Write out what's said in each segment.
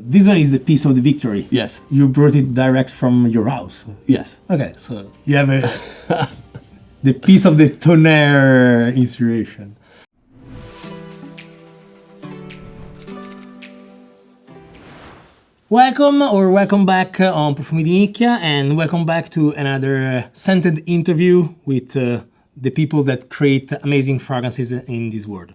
This one is the piece of the victory. Yes. You brought it direct from your house. Yes. Okay, so you have the piece of the Tonnerre inspiration. Welcome back on Profumi di Nicchia, and welcome back to another scented interview with the people that create amazing fragrances in this world.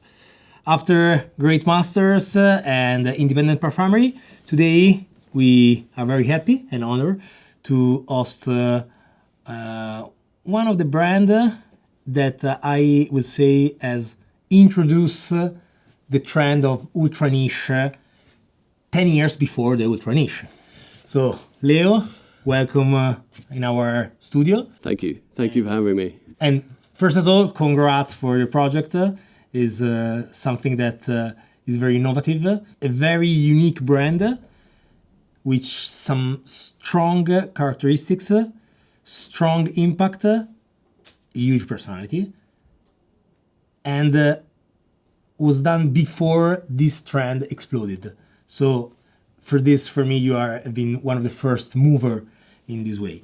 After great masters and independent perfumery, today we are very happy and honored to host one of the brands that I will say has introduced the trend of ultra niche 10 years before the ultra niche. So, Leo, welcome in our studio. Thank you. Thank you for having me. And first of all, congrats for your project. Is something that is very innovative, a very unique brand, with some strong characteristics, strong impact, huge personality, and was done before this trend exploded. So for me, you have been one of the first mover in this way.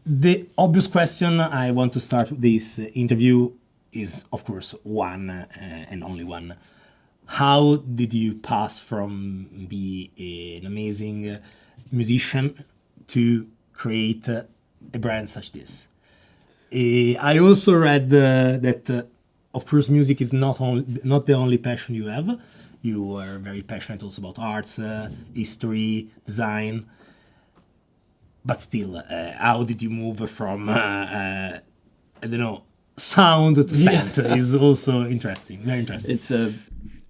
The obvious question I want to start this interview is, of course, one and only one. How did you pass from be an amazing musician to create a brand such this? I also read that, of course, music is not the only passion you have. You are very passionate also about arts, history, design. But still, how did you move from, I don't know, sound to scent is also interesting, very interesting.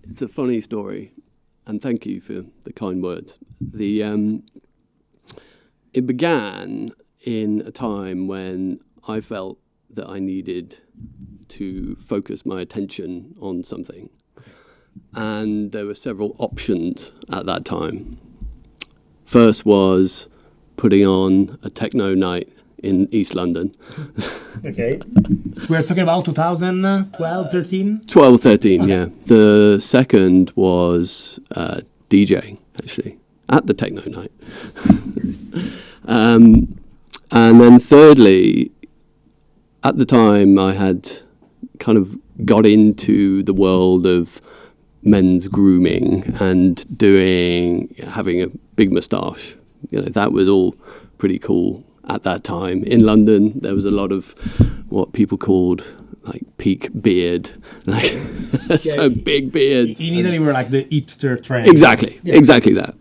It's a funny story, and thank you for the kind words. It began in a time when I felt that I needed to focus my attention on something, and there were several options at that time. First was putting on a techno night in East London. Okay. We're talking about 2012, 13? 12, 13, okay. Yeah. The second was DJing, actually, at the techno night. And then thirdly, at the time I had kind of got into the world of men's grooming and having a big moustache. You know, that was all pretty cool. At that time in London, there was a lot of what people called like peak beard, like so big beards. In Italy, we're like the hipster trend. Exactly that,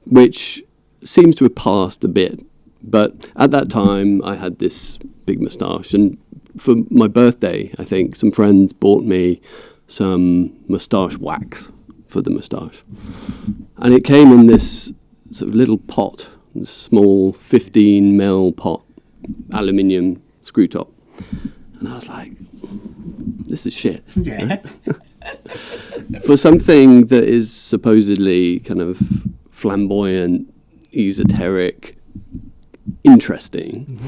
which seems to have passed a bit. But at that time, I had this big moustache, and for my birthday, I think some friends bought me some moustache wax for the moustache, and it came in this sort of little pot. Small 15mm pot, aluminium screw top, and I was like, "This is shit." Yeah. For something that is supposedly kind of flamboyant, esoteric, interesting,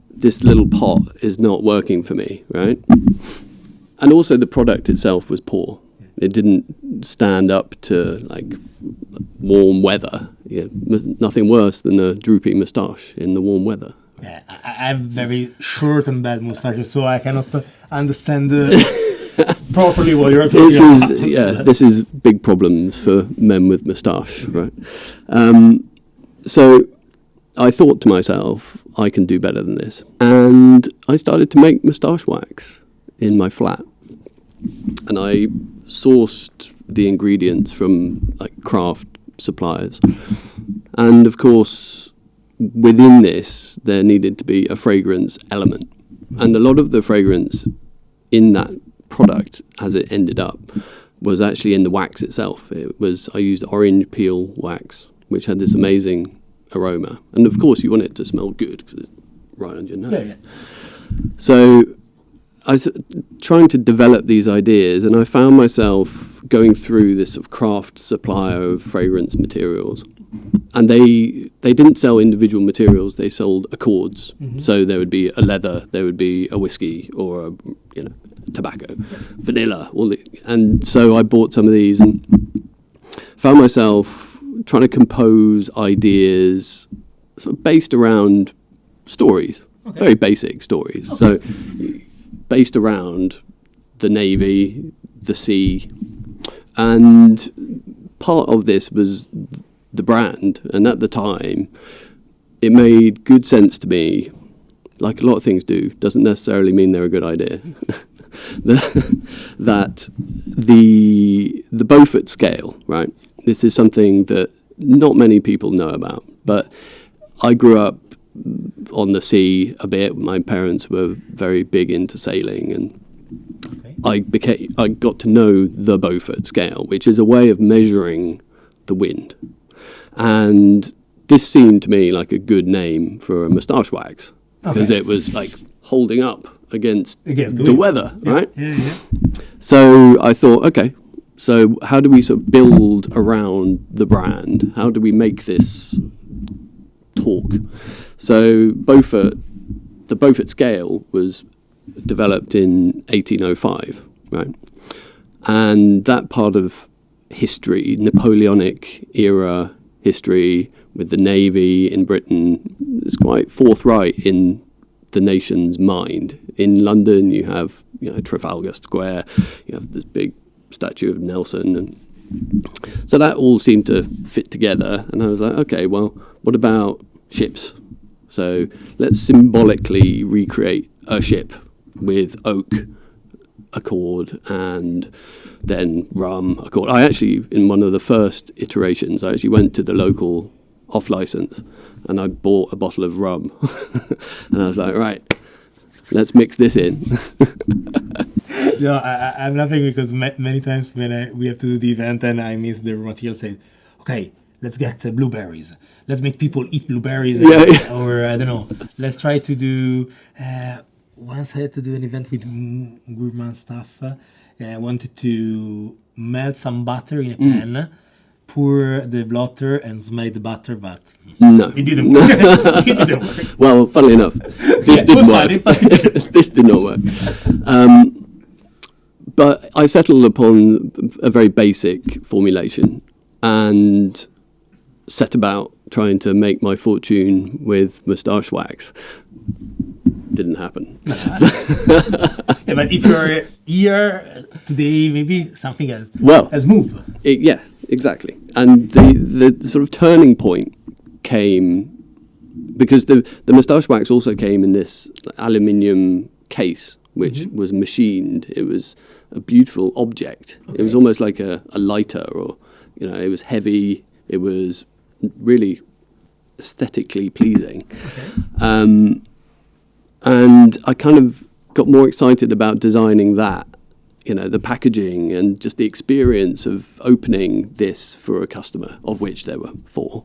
this little pot is not working for me, right? And also, the product itself was poor. It didn't stand up to like warm weather. Yeah, nothing worse than a droopy moustache in the warm weather. Yeah, I have very short and bad moustaches, so I cannot understand properly what you're talking about. This is big problems for men with moustache, right? So I thought to myself, I can do better than this. And I started to make moustache wax in my flat. And I sourced the ingredients from like craft suppliers, and of course within this there needed to be a fragrance element, and a lot of the fragrance in that product as it ended up was actually in the wax itself. I used orange peel wax, which had this amazing aroma, and of course you want it to smell good because it's right on your nose. Yeah. So I was trying to develop these ideas, and I found myself going through this sort of craft supplier of fragrance materials, and they didn't sell individual materials; they sold accords. Mm-hmm. So there would be a leather, there would be a whiskey, or tobacco, vanilla, and so I bought some of these, and found myself trying to compose ideas sort of based around stories, very basic stories. So based around the Navy, the sea, and part of this was the brand. And at the time, it made good sense to me, like a lot of things do, doesn't necessarily mean they're a good idea, that the Beaufort scale, right? This is something that not many people know about, but I grew up on the sea a bit. My parents were very big into sailing, and I got to know the Beaufort scale, which is a way of measuring the wind. And this seemed to me like a good name for a moustache wax, because it was like holding up against the weather, right? Yeah. So I thought, okay, so how do we sort of build around the brand? How do we make this talk? So the Beaufort scale was developed in 1805, right? And that part of history, Napoleonic era history with the Navy in Britain, is quite forthright in the nation's mind. In London, you have Trafalgar Square, you have this big statue of Nelson, and so that all seemed to fit together. And I was like, okay, well, what about ships? So let's symbolically recreate a ship with oak accord and then rum accord. I actually, in one of the first iterations, I actually went to the local off-license and I bought a bottle of rum. And I was like, right, let's mix this in. I'm laughing because many times when we have to do the event and I miss the material, say, okay, let's get blueberries. Let's make people eat blueberries. Or, I don't know, let's try to do... once I had to do an event with gourmand stuff. I wanted to melt some butter in a pan, pour the blotter and smell the butter, but no, it didn't work. It didn't work. Well, funnily enough, this didn't work. This did not work. But I settled upon a very basic formulation and set about trying to make my fortune with moustache wax. Didn't happen. Yeah, but if you're here today, maybe something has moved. Yeah, exactly. And the sort of turning point came because the moustache wax also came in this aluminium case, which was machined. It was a beautiful object. It was almost like a lighter, or it was heavy. It was really aesthetically pleasing. And I kind of got more excited about designing that, the packaging and just the experience of opening this for a customer, of which there were 4.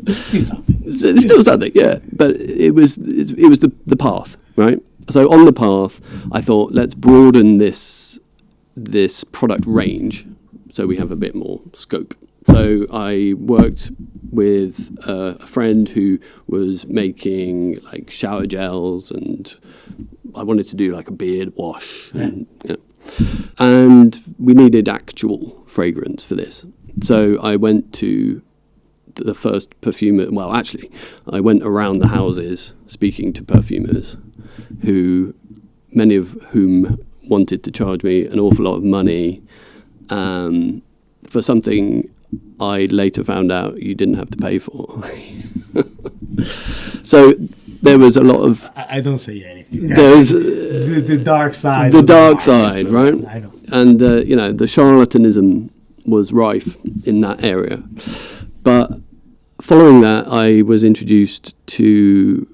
It's still something, yeah. But it was the path, right? So on the path, I thought, let's broaden this product range so we have a bit more scope. So I worked with a friend who was making like shower gels, and I wanted to do like a beard wash. And we needed actual fragrance for this. So I went to the first perfumer. Well, actually, I went around the houses speaking to perfumers, many of whom wanted to charge me an awful lot of money for something I later found out you didn't have to pay for. So there was a lot of... I don't say anything. There's the dark side. The dark side, right? I know. And, the charlatanism was rife in that area. But following that, I was introduced to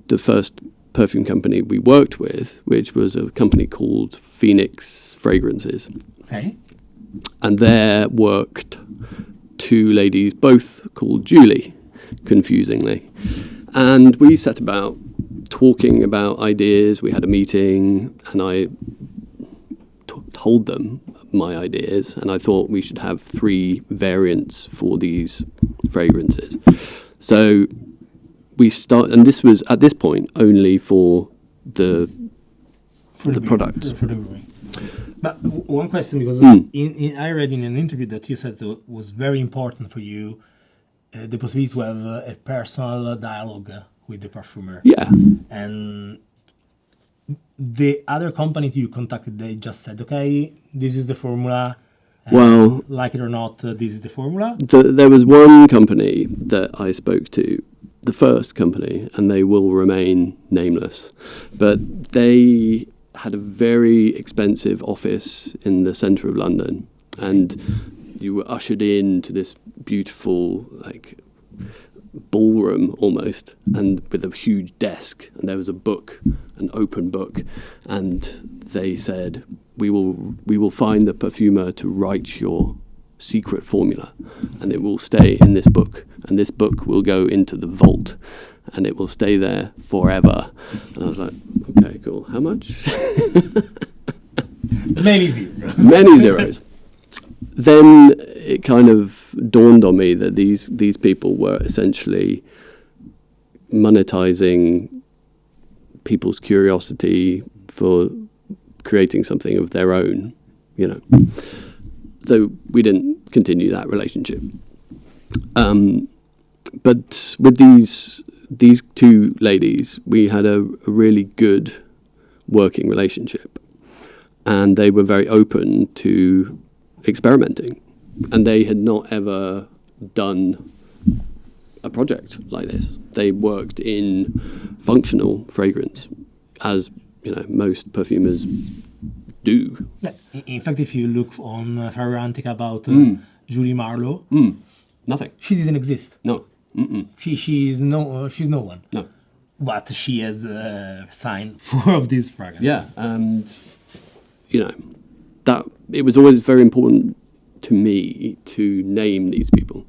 the first perfume company we worked with, which was a company called Phoenix Fragrances. Okay. And there worked 2 ladies, both called Julie, confusingly. And we set about talking about ideas. We had a meeting, and I told them my ideas, and I thought we should have 3 variants for these fragrances. So we and this was at this point only for the product. But one question, because I read in an interview that you said it was very important for you the possibility to have a personal dialogue with the perfumer. Yeah. And the other company you contacted, they just said, okay, this is the formula. Well, like it or not, this is the formula. There was one company that I spoke to, the first company, and they will remain nameless, but they had a very expensive office in the centre of London, and you were ushered into this beautiful, like, ballroom almost, and with a huge desk, and there was a book, an open book, and they said, we will find the perfumer to write your secret formula, and it will stay in this book, and this book will go into the vault, and it will stay there forever. And I was like, okay, cool. How much? Many zeros. Many zeros. Then it kind of dawned on me that these people were essentially monetizing people's curiosity for creating something of their own, you know. So we didn't continue that relationship. But with these two ladies, we had a really good working relationship, and they were very open to experimenting, and they had not ever done a project like this. They worked in functional fragrance, as you know most perfumers do. In fact, if you look on Fragrantica about Julie Marlowe, Nothing. she doesn't exist. No. She's no one. No. But she has signed 4 of these fragrances. Yeah, and you know that it was always very important to me to name these people,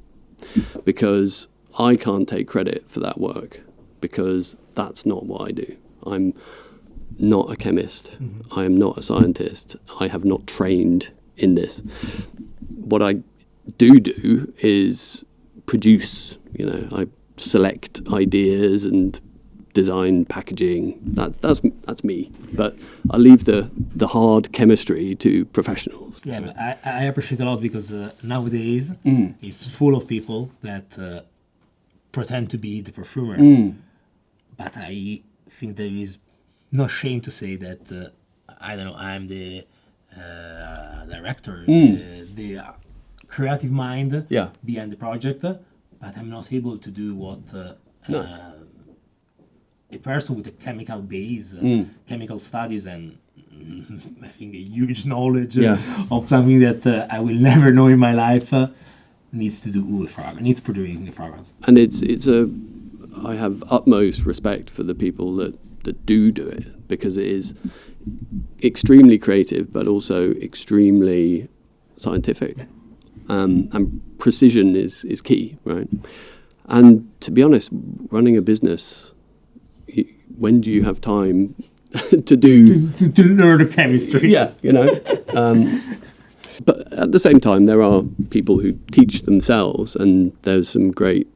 because I can't take credit for that work, because that's not what I do. I'm not a chemist. I am not a scientist. I have not trained in this. What I do is produce. You know, I select ideas and design packaging. That's me. But I leave the hard chemistry to professionals. Yeah, but I appreciate a lot, because nowadays it's full of people that pretend to be the perfumer. But I think there is no shame to say that I don't know, I'm the director, the creative mind behind the project, but I'm not able to do what a person with a chemical base, chemical studies, and I think a huge knowledge of something that I will never know in my life needs to do with fragrance, needs producing the fragrance. And I have utmost respect for the people that do it, because it is extremely creative, but also extremely scientific. And precision is key, right? And to be honest, running a business, when do you have time to do... To learn the chemistry. Yeah, you know. But at the same time, there are people who teach themselves, and there's some great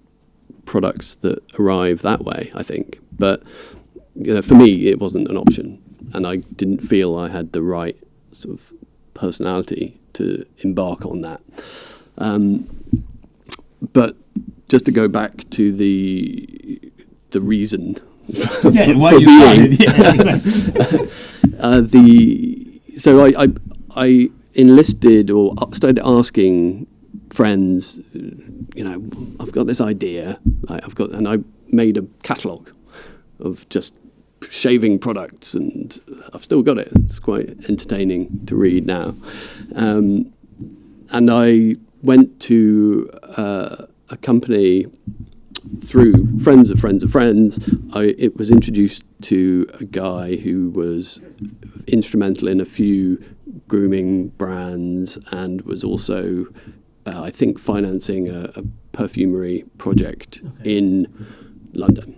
products that arrive that way, I think. But, you know, for me, it wasn't an option, and I didn't feel I had the right sort of personality to embark on that. But just to go back to the reason for being. So I enlisted or started asking friends, you know, I've got this idea, and I made a catalogue of just shaving products, and I've still got it. It's quite entertaining to read now. And I went to a company through friends of friends of friends. It was introduced to a guy who was instrumental in a few grooming brands, and was also, I think, financing a perfumery project in London.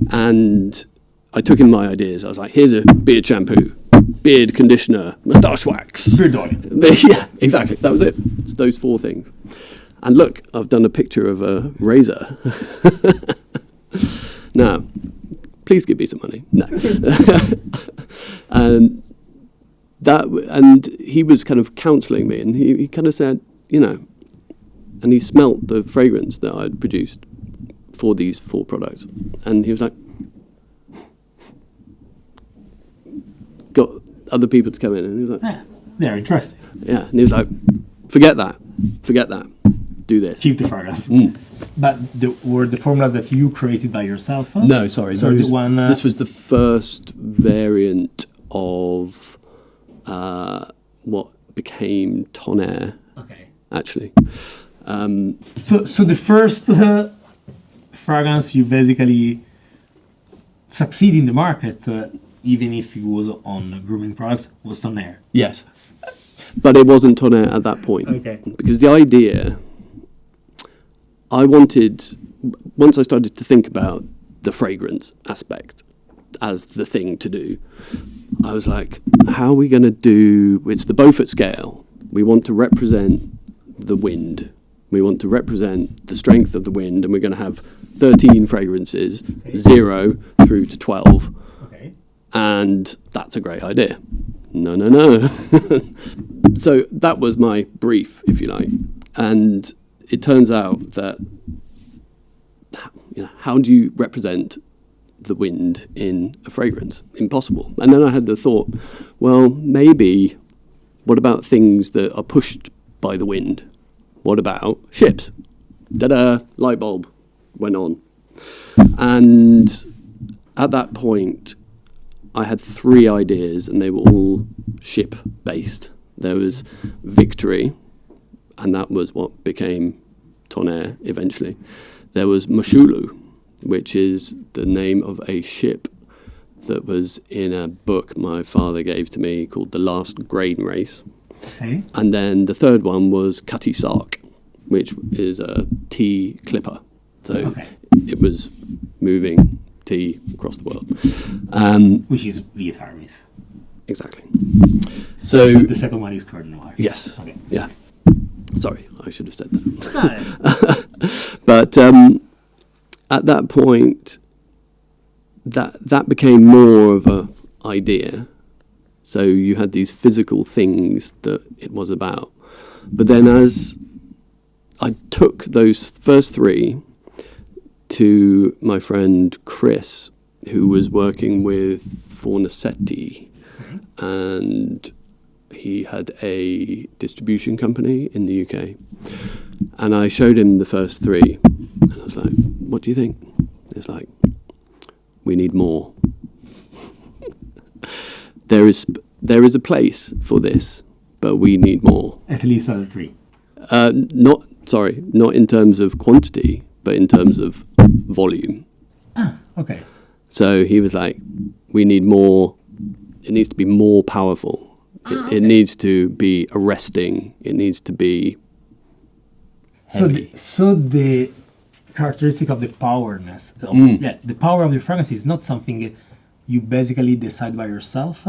And I took in my ideas. I was like, here's a beard shampoo, beard conditioner, moustache wax. Beard oil. Yeah, exactly. That was it. It's those 4 things. And look, I've done a picture of a razor. Now, please give me some money. No. And and he was kind of counselling me, and he kind of said, and he smelt the fragrance that I'd produced for these 4 products, and he was like, got other people to come in, and he was like, Yeah, they're interesting. yeah, and he was like, forget that, do this. Keep the fragrance. But were the formulas that you created by yourself? No, sorry, So the one, this was the first variant of what became Tonnerre, Okay. actually. So the first fragrance you basically succeed in the market, even if it was on grooming products, was Tonnerre. Yes. But it wasn't Tonnerre at that point. Okay. Because the idea, I wanted, once I started to think about the fragrance aspect as the thing to do, I was like, how are we going to do, it's the Beaufort scale. We want to represent the wind. We want to represent the strength of the wind, and we're going to have 13 fragrances, 0 through to 12. Okay. And that's a great idea. No. So that was my brief, if you like. And it turns out that, how do you represent the wind in a fragrance? Impossible. And then I had the thought, well, maybe, what about things that are pushed by the wind? What about ships? Ta-da, light bulb went on. And at that point, I had 3 ideas, and they were all ship-based. There was Victory, and that was what became Tonnerre eventually. There was Moshulu, which is the name of a ship that was in a book my father gave to me called The Last Grain Race. Okay. And then the third one was Cutty Sark, which is a tea clipper. So it was moving tea across the world. Which is Viet Armis. Exactly. So the second one is Coeur de Noir. Yes. Okay. Yeah. Sorry, I should have said that. No. But at that point, that became more of a idea. So you had these physical things that it was about. But then as I took those first 3 to my friend Chris, who was working with Fornasetti, and he had a distribution company in the UK. And I showed him the first 3, and I was like, what do you think? It's like, we need more. There is a place for this, but we need more. At least other 3. Not in terms of quantity, but in terms of volume. Okay. So he was like, we need more. It needs to be more powerful. It needs to be arresting. It needs to be heavy. So the characteristic of the powerness, the power of the fragrance is not something you basically decide by yourself.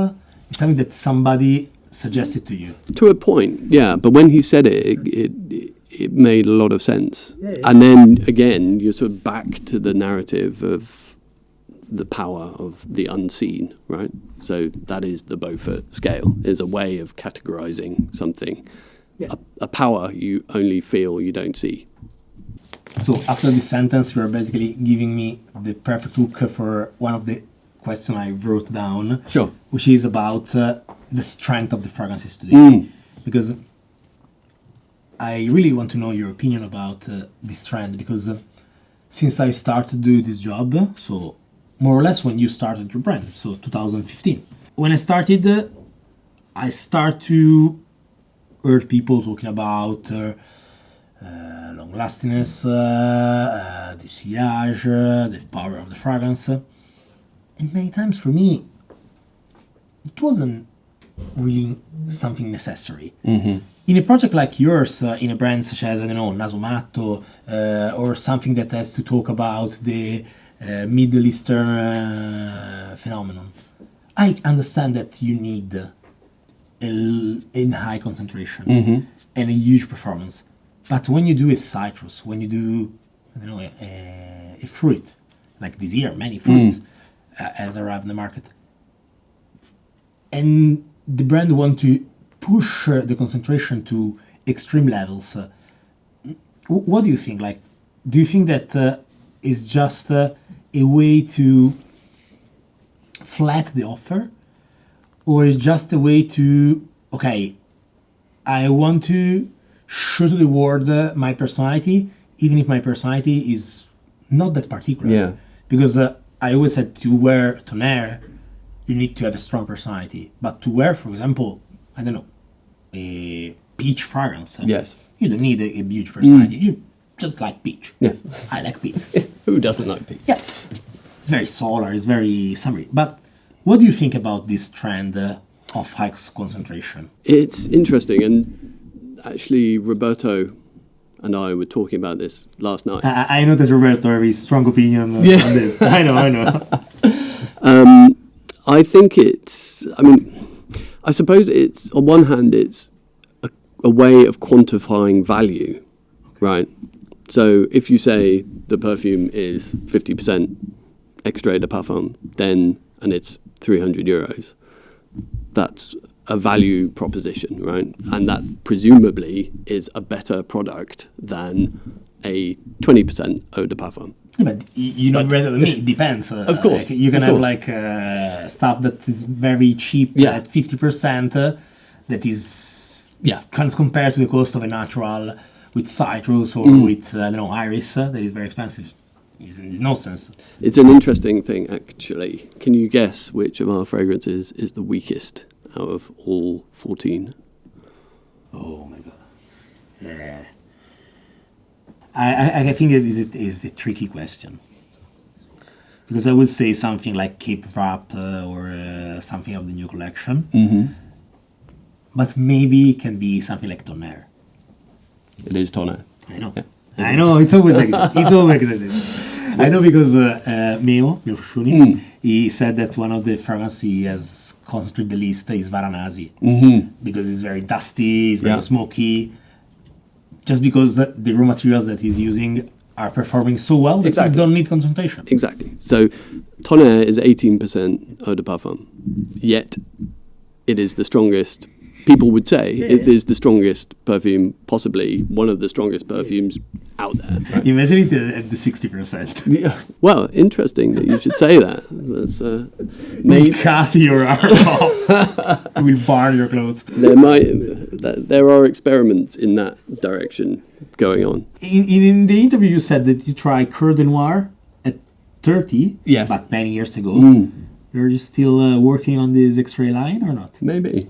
It's something that somebody suggested to you. To a point, yeah. But when he said it made a lot of sense. Yeah. And then again, you're sort of back to the narrative of the power of the unseen, right? So that is the Beaufort scale, is a way of categorizing something. Yeah. A power you only feel, you don't see. So after this sentence, you are basically giving me the perfect hook for one of the questions I wrote down. Sure. Which is about the strength of the fragrances today. Because I really want to know your opinion about this trend, because since I started to do this job, so more or less when you started your brand, so 2015. When I started, I start to hear people talking about long-lastingness, the sillage, the power of the fragrance. And many times for me, it wasn't really something necessary. In a project like yours, in a brand such as, I don't know, Naso or something that has to talk about the Middle Eastern phenomenon, I understand that you need a high concentration and a huge performance. But when you do a citrus, when you do, I don't know, a fruit, like this year, many fruits has arrived in the market, and the brand want to push the concentration to extreme levels. What do you think? Like, do you think that is just a way to flat the offer, or is just a way to, okay, I want to show to the world my personality, even if my personality is not that particular? Yeah. Because I always said to wear Tonnerre, you need to have a strong personality. But to wear, for example, I don't know, a peach fragrance, Yes. you don't need a huge personality. You just like peach. Yeah. I like peach. Who doesn't like peach? Yeah. It's very solar, it's very summery. But what do you think about this trend of high concentration? It's interesting, and actually Roberto and I were talking about this last night. I know that Roberto has a strong opinion on this. I know. I think I suppose it's, on one hand, it's a way of quantifying value, right? So if you say the perfume is 50% extrait de parfum, and it's €300, that's a value proposition, right? And that presumably is a better product than a 20% eau de parfum. Yeah, but you know better than me. It depends. Of course. Like, you can of have course. like stuff that is very cheap at 50%. That is it's kind of compared to the cost of a natural with citrus or with I don't know, Iris that is very expensive. It's nonsense. It's an interesting thing, actually. Can you guess which of our fragrances is the weakest out of all 14? Oh my god. Yeah. I think it is the tricky question. Because I would say something like Cape Wrap or something of the new collection. Mm-hmm. But maybe it can be something like Tonnerre. It is Tonnerre. I know. Yeah. I know, it's always like that. It's always like that. I know because Meo Fushuni, he said that one of the fragrances he has concentrated the list is Varanasi. Mm-hmm. Because it's very dusty, it's very Yeah. smoky. Just because the raw materials that he's using are performing so well that Exactly. you don't need concentration. Exactly. So Tonnerre is 18% eau de parfum, yet it is the strongest. People would say it is the strongest perfume, possibly one of the strongest perfumes out there. Right? Imagine it at the 60%. Yeah. Well, interesting that you should say that. That's Will maybe cut your arm off. It will burn your clothes. there are experiments in that direction going on. In the interview, you said that you tried Coeur de Noir at 30, Yes. but many years ago. Are you still working on this X-ray line or not? Maybe.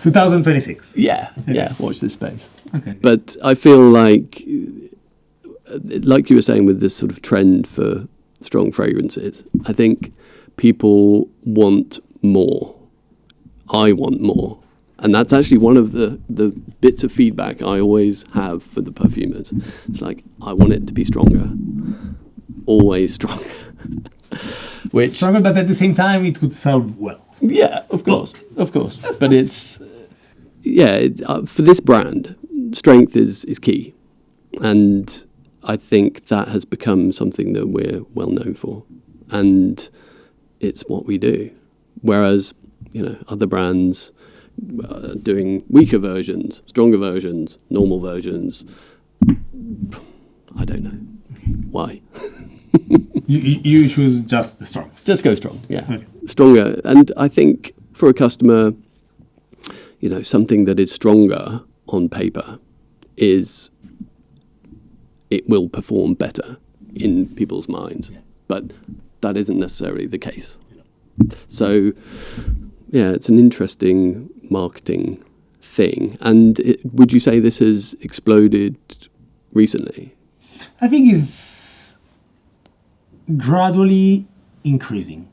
2026. Yeah. Watch this space. Okay. But I feel like you were saying with this sort of trend for strong fragrances, I think people want more. I want more. And that's actually one of the bits of feedback I always have for the perfumers. It's like, I want it to be stronger. Always stronger. Which, Stronger, but at the same time, it would sell well. yeah, of course. But it's, for this brand, strength is key. And I think that has become something that we're well known for. And it's what we do. Whereas, other brands doing weaker versions, stronger versions, normal versions, I don't know. Why? You choose just the strong. Just go strong, yeah. Okay. Stronger. And I think for a customer, something that is stronger on paper it will perform better in people's minds. Yeah. But that isn't necessarily the case. So, it's an interesting marketing thing. And would you say this has exploded recently? I think it's gradually increasing.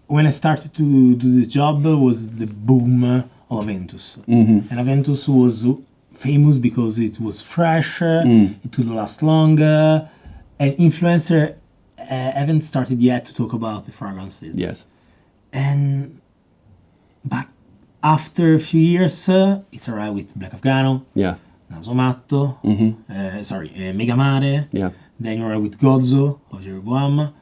When I started to do the job was the boom of Aventus. And Aventus was famous because it was fresh, it would last longer, and influencers haven't started yet to talk about the fragrances. Yes. But after a few years, it arrived with Black Afghano, Yeah. Naso Matto, Megamare. Yeah. Then you arrived with Gozzo of Jeroboam.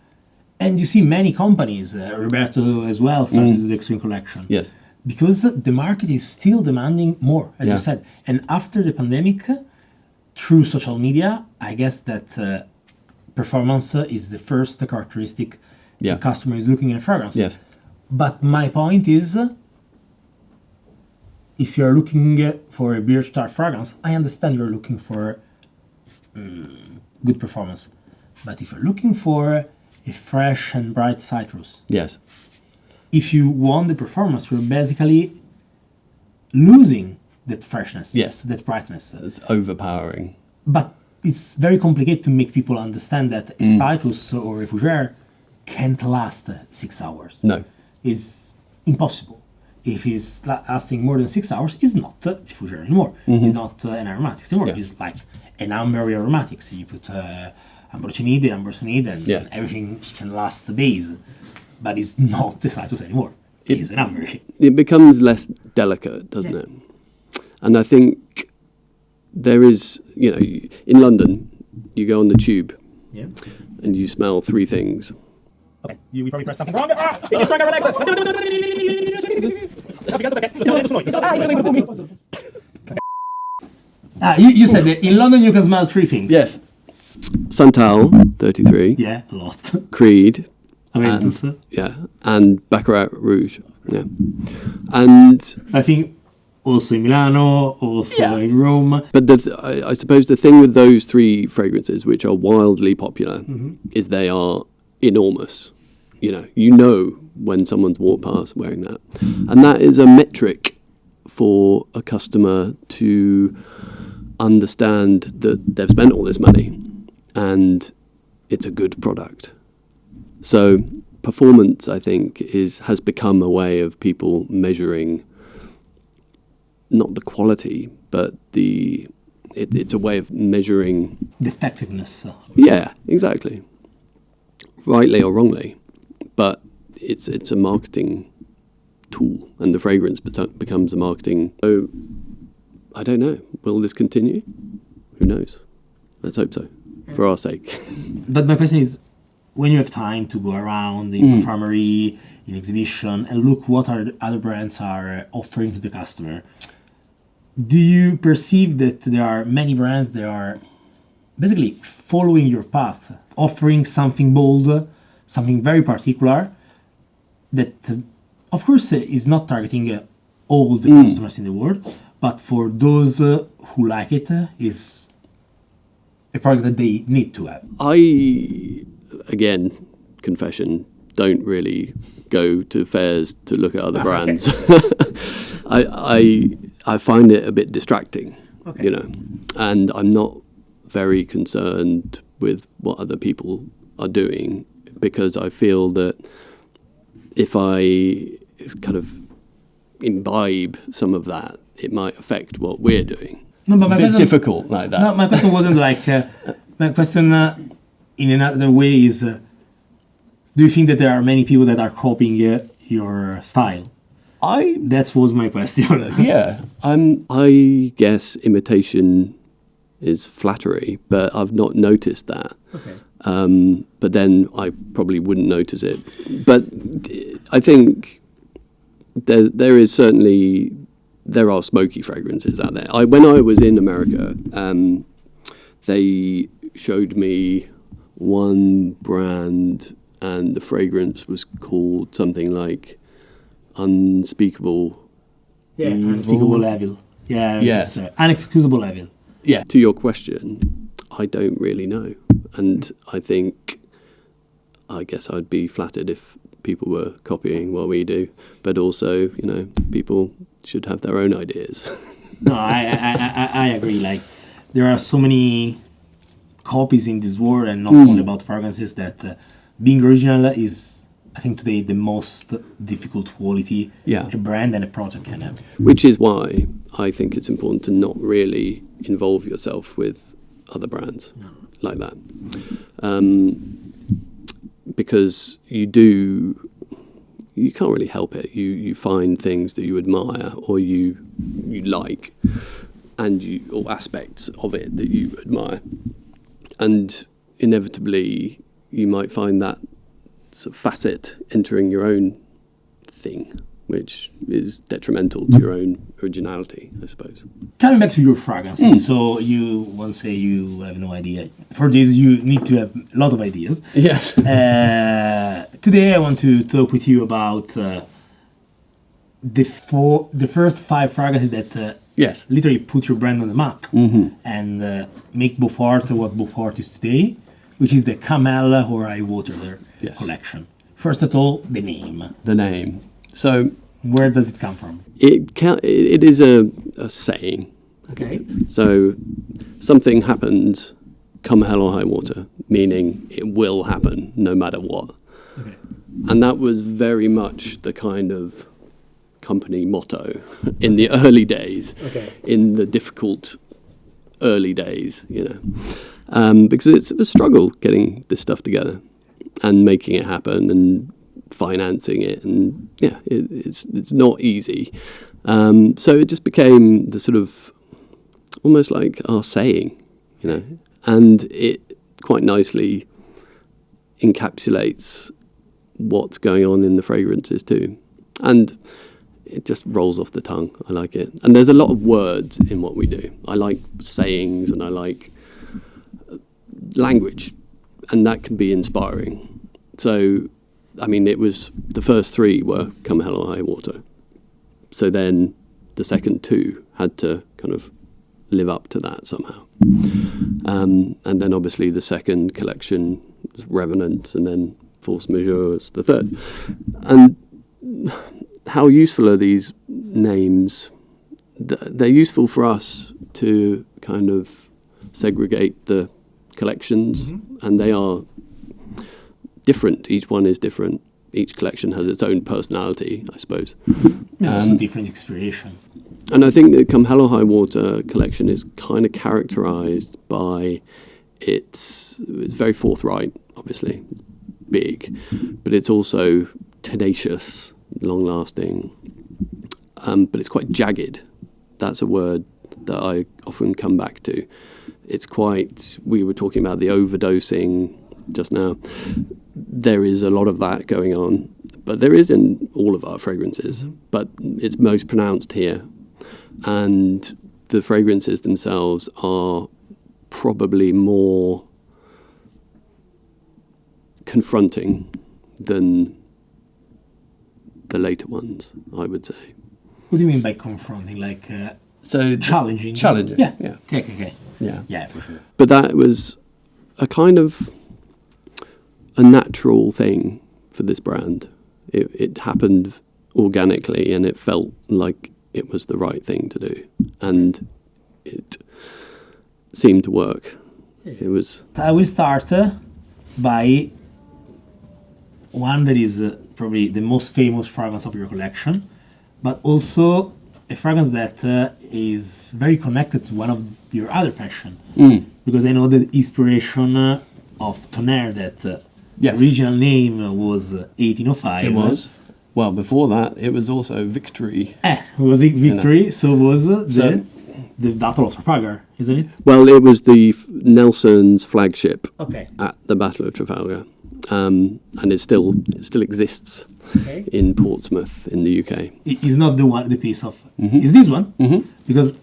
And you see many companies, Roberto as well, started to do the extreme collection. Yes. Because the market is still demanding more, as Yeah. you said. And after the pandemic, through social media, I guess that performance is the first characteristic Yeah. the customer is looking in a fragrance. Yes. But my point is, if you're looking for a beer star fragrance, I understand you're looking for good performance. But if you're looking for a fresh and bright citrus, Yes. if you want the performance, you're basically losing that freshness, Yes. that brightness. It's overpowering. But it's very complicated to make people understand that a citrus or a fougere can't last 6 hours. No. It's impossible. If it's lasting more than 6 hours, it's not a fougere anymore. It's not an aromatics anymore. Yeah. It's like a number of aromatics. You put ambrocenide, and Yeah. everything can last days. But it's not a citrus anymore. It's a number. It becomes less delicate, doesn't it? And I think there is, in London, you go on the tube Yeah. and you smell three things. Okay. You probably pressed something wrong. It's stronger, relax. You said that in London you can smell three things. Yes. Santal, 33. Yeah, a lot. Creed. Aventus. And Baccarat Rouge. Yeah. And I think also in Milano, also in Rome. but I suppose the thing with those three fragrances, which are wildly popular, is they are enormous. You know when someone's walked past wearing that. And that is a metric for a customer to understand that they've spent all this money and it's a good product. So performance, I think, has become a way of people measuring not the quality, but it's a way of measuring The effectiveness. Yeah, exactly. Rightly or wrongly, but it's a marketing tool, and the fragrance becomes a marketing. So I don't know. Will this continue? Who knows? Let's hope so, for our sake. But my question is, when you have time to go around in perfumery, in exhibition, and look what other brands are offering to the customer, do you perceive that there are many brands that are basically following your path, offering something bold, something very particular, that of course is not targeting all the customers in the world, but for those who like it, is a product that they need to have? I, again, confession, don't really go to fairs to look at other brands. I find it a bit distracting, and I'm not very concerned with what other people are doing, because I feel that if I kind of imbibe some of that, it might affect what we're doing. No, but it's difficult like that. No, my question wasn't like my question in another way is, do you think that there are many people that are copying your style? That was my question. Yeah, I guess imitation is flattery, but I've not noticed that. Okay. But then I probably wouldn't notice it. But I think there are smoky fragrances out there. When I was in America, they showed me one brand, and the fragrance was called something like Unspeakable. Yeah, Evil. unspeakable evil. Yeah, Yeah. sorry. Unexcusable evil. Yeah. To your question, I don't really know. And I guess I'd be flattered if people were copying what we do. But also, people should have their own ideas. No, I agree. Like, there are so many copies in this world, and not only about fragrances, that being original is, I think, today the most difficult quality a brand and a project can have. Which is why I think it's important to not really involve yourself with other brands like that. Because you can't really help it. You find things that you admire or you like, or aspects of it that you admire. And inevitably, you might find that sort of facet entering your own thing, which is detrimental to your own originality, I suppose. Coming back to your fragrances, so you once say you have no idea. For this, you need to have a lot of ideas. Yes. Today, I want to talk with you about the first 5 fragrances that Yes. literally put your brand on the map and make Beaufort what Beaufort is today, which is the Camel or I Water Yes. collection. First of all, the name. The name. So Where does it come from? it is a saying. Okay. So something happens, come hell or high water, meaning it will happen no matter what. Okay. And that was very much the kind of company motto in the early days, Okay. in the difficult early days, because it's a struggle getting this stuff together and making it happen and financing it, and it's not easy. So it just became the sort of almost like our saying, and it quite nicely encapsulates what's going on in the fragrances too, and it just rolls off the tongue. I like it, and there's a lot of words in what we do. I like sayings and I like language, and that can be inspiring. So I mean, it was the first 3 were come hell or high water. So then the second 2 had to kind of live up to that somehow. And then obviously the second collection was Revenant, and then Force Majeure is the third. And how useful are these names? They're useful for us to kind of segregate the collections, and they are different. Each one is different. Each collection has its own personality, I suppose. Also different inspiration. And I think the Come Hell or High Water collection is kind of characterized by it's very forthright, obviously. It's big, but it's also tenacious, long-lasting, but it's quite jagged. That's a word that I often come back to. It's quite, we were talking about the overdosing just now. There is a lot of that going on, but there is in all of our fragrances, but it's most pronounced here. And the fragrances themselves are probably more confronting than the later ones, I would say. What do you mean by confronting? Like So challenging? Challenging, Yeah. yeah. Okay. Yeah. Yeah, for sure. But that was a kind of a natural thing for this brand. It happened organically, and it felt like it was the right thing to do, and it seemed to work. It was. I will start by one that is probably the most famous fragrance of your collection, but also a fragrance that is very connected to one of your other passion. Because I know the inspiration of Tonnerre, that Yes. the original name was 1805. It was. Well, before that, it was also Victory. Was it Victory? So was So- the Battle of Trafalgar, isn't it? Well, it was the Nelson's flagship Okay. at the Battle of Trafalgar, and it still exists Okay. in Portsmouth in the UK. It is not the piece of. Is this one? Because.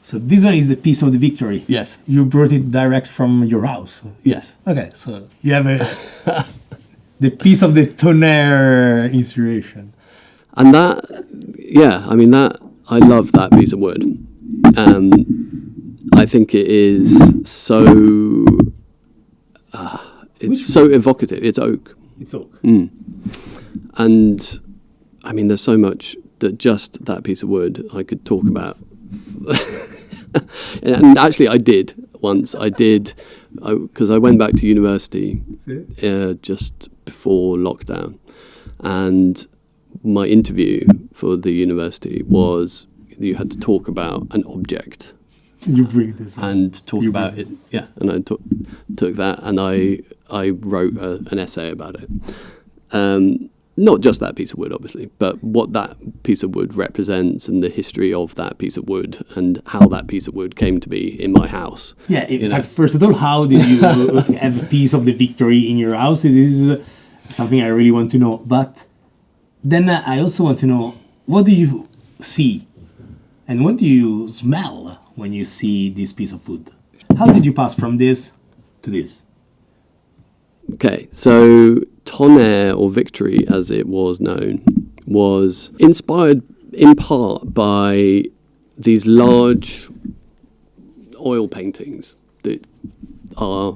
So this one is the piece of the Victory. Yes. You brought it direct from your house. Yes. Okay, so you have the piece of the Tonnerre inspiration. And that, I mean, that I love that piece of wood. I think it is so. It's so evocative. It's oak, It's oak. and I mean, there's so much that just that piece of wood I could talk about. And actually, I did once. Because I went back to university just before lockdown, and my interview for the university was you had to talk about an object You bring this one. and talk You about bring it. Yeah, and I took that and I wrote an essay about it. not just that piece of wood, obviously, but what that piece of wood represents and the history of that piece of wood and how that piece of wood came to be in my house. Yeah, in fact, first of all, how did you have a piece of the victory in your house? This is something I really want to know. But then I also want to know, what do you see and what do you smell when you see this piece of wood? How did you pass from this to this? Okay, so Tonnerre, or Victory as it was known, was inspired in part by these large oil paintings that are,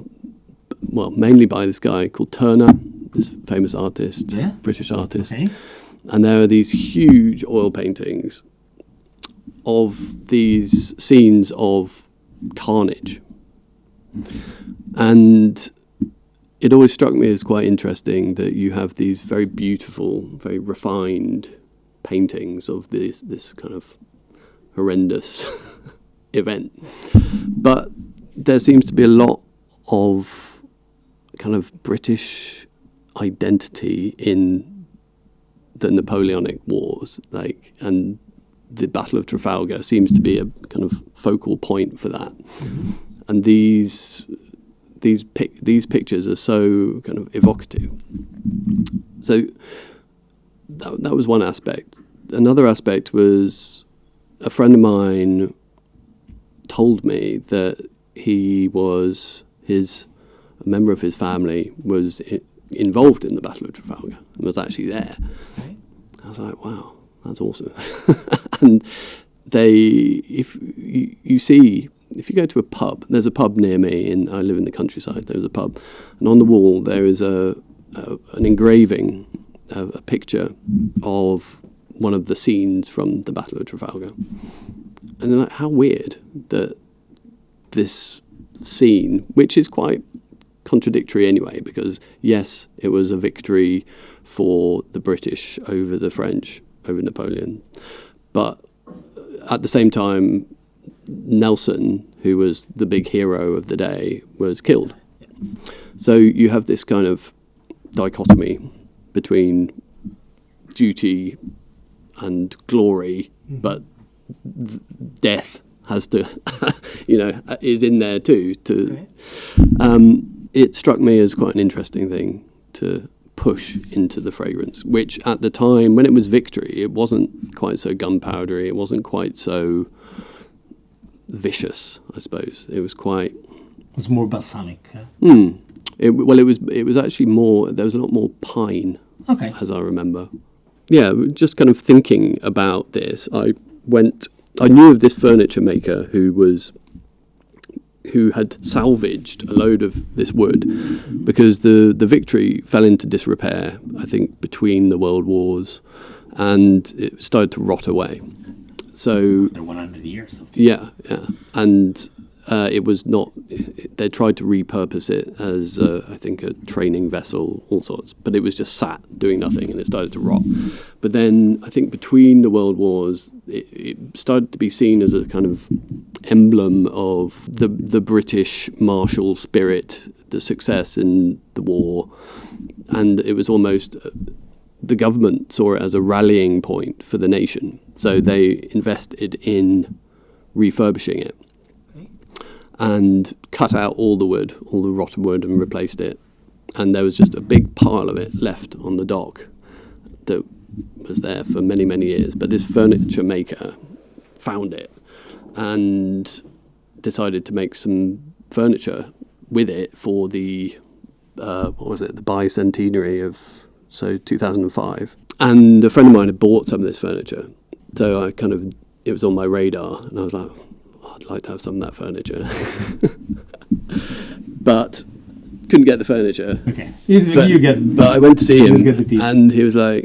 well, mainly by this guy called Turner, this famous artist, British artist. Okay. And there are these huge oil paintings of these scenes of carnage. And it always struck me as quite interesting that you have these very beautiful, very refined paintings of this kind of horrendous event. But there seems to be a lot of kind of British identity in the Napoleonic Wars, and the Battle of Trafalgar seems to be a kind of focal point for that. Mm-hmm. And these pictures are so kind of evocative. So that was one aspect. Another aspect was a friend of mine told me that a member of his family was involved in the Battle of Trafalgar and was actually there. Okay. I was like, wow, that's awesome. And if you go to a pub, there's a pub near me, I live in the countryside, there's a pub, and on the wall there is an engraving, a picture of one of the scenes from the Battle of Trafalgar. And then, how weird that this scene, which is quite contradictory anyway, because yes, it was a victory for the British over the French, over Napoleon, but at the same time, Nelson, who was the big hero of the day, was killed. So you have this kind of dichotomy between duty and glory, but death has to, is in there too. It struck me as quite an interesting thing to push into the fragrance, which at the time, when it was Victory, it wasn't quite so gunpowdery, it wasn't quite so vicious, I suppose. It was quite... It was more balsamic. It was actually more... There was a lot more pine, as I remember. Yeah, just kind of thinking about this, I knew of this furniture maker who had salvaged a load of this wood because the Victory fell into disrepair, I think, between the world wars, and it started to rot away. So after 100 years. Yeah. And it was not... They tried to repurpose it as, I think, a training vessel, all sorts, but it was just sat doing nothing, and it started to rot. But then, I think between the world wars, it started to be seen as a kind of emblem of the British martial spirit, the success in the war, and it was almost... The government saw it as a rallying point for the nation, so they invested in refurbishing it and cut out all the rotten wood, and replaced it. And there was just a big pile of it left on the dock that was there for many, many years. But this furniture maker found it and decided to make some furniture with it for the the bicentenary of 2005. And a friend of mine had bought some of this furniture, so it was on my radar, and I was like, I'd like to have some of that furniture. But couldn't get the furniture. Okay. But I went to see him, and he was like,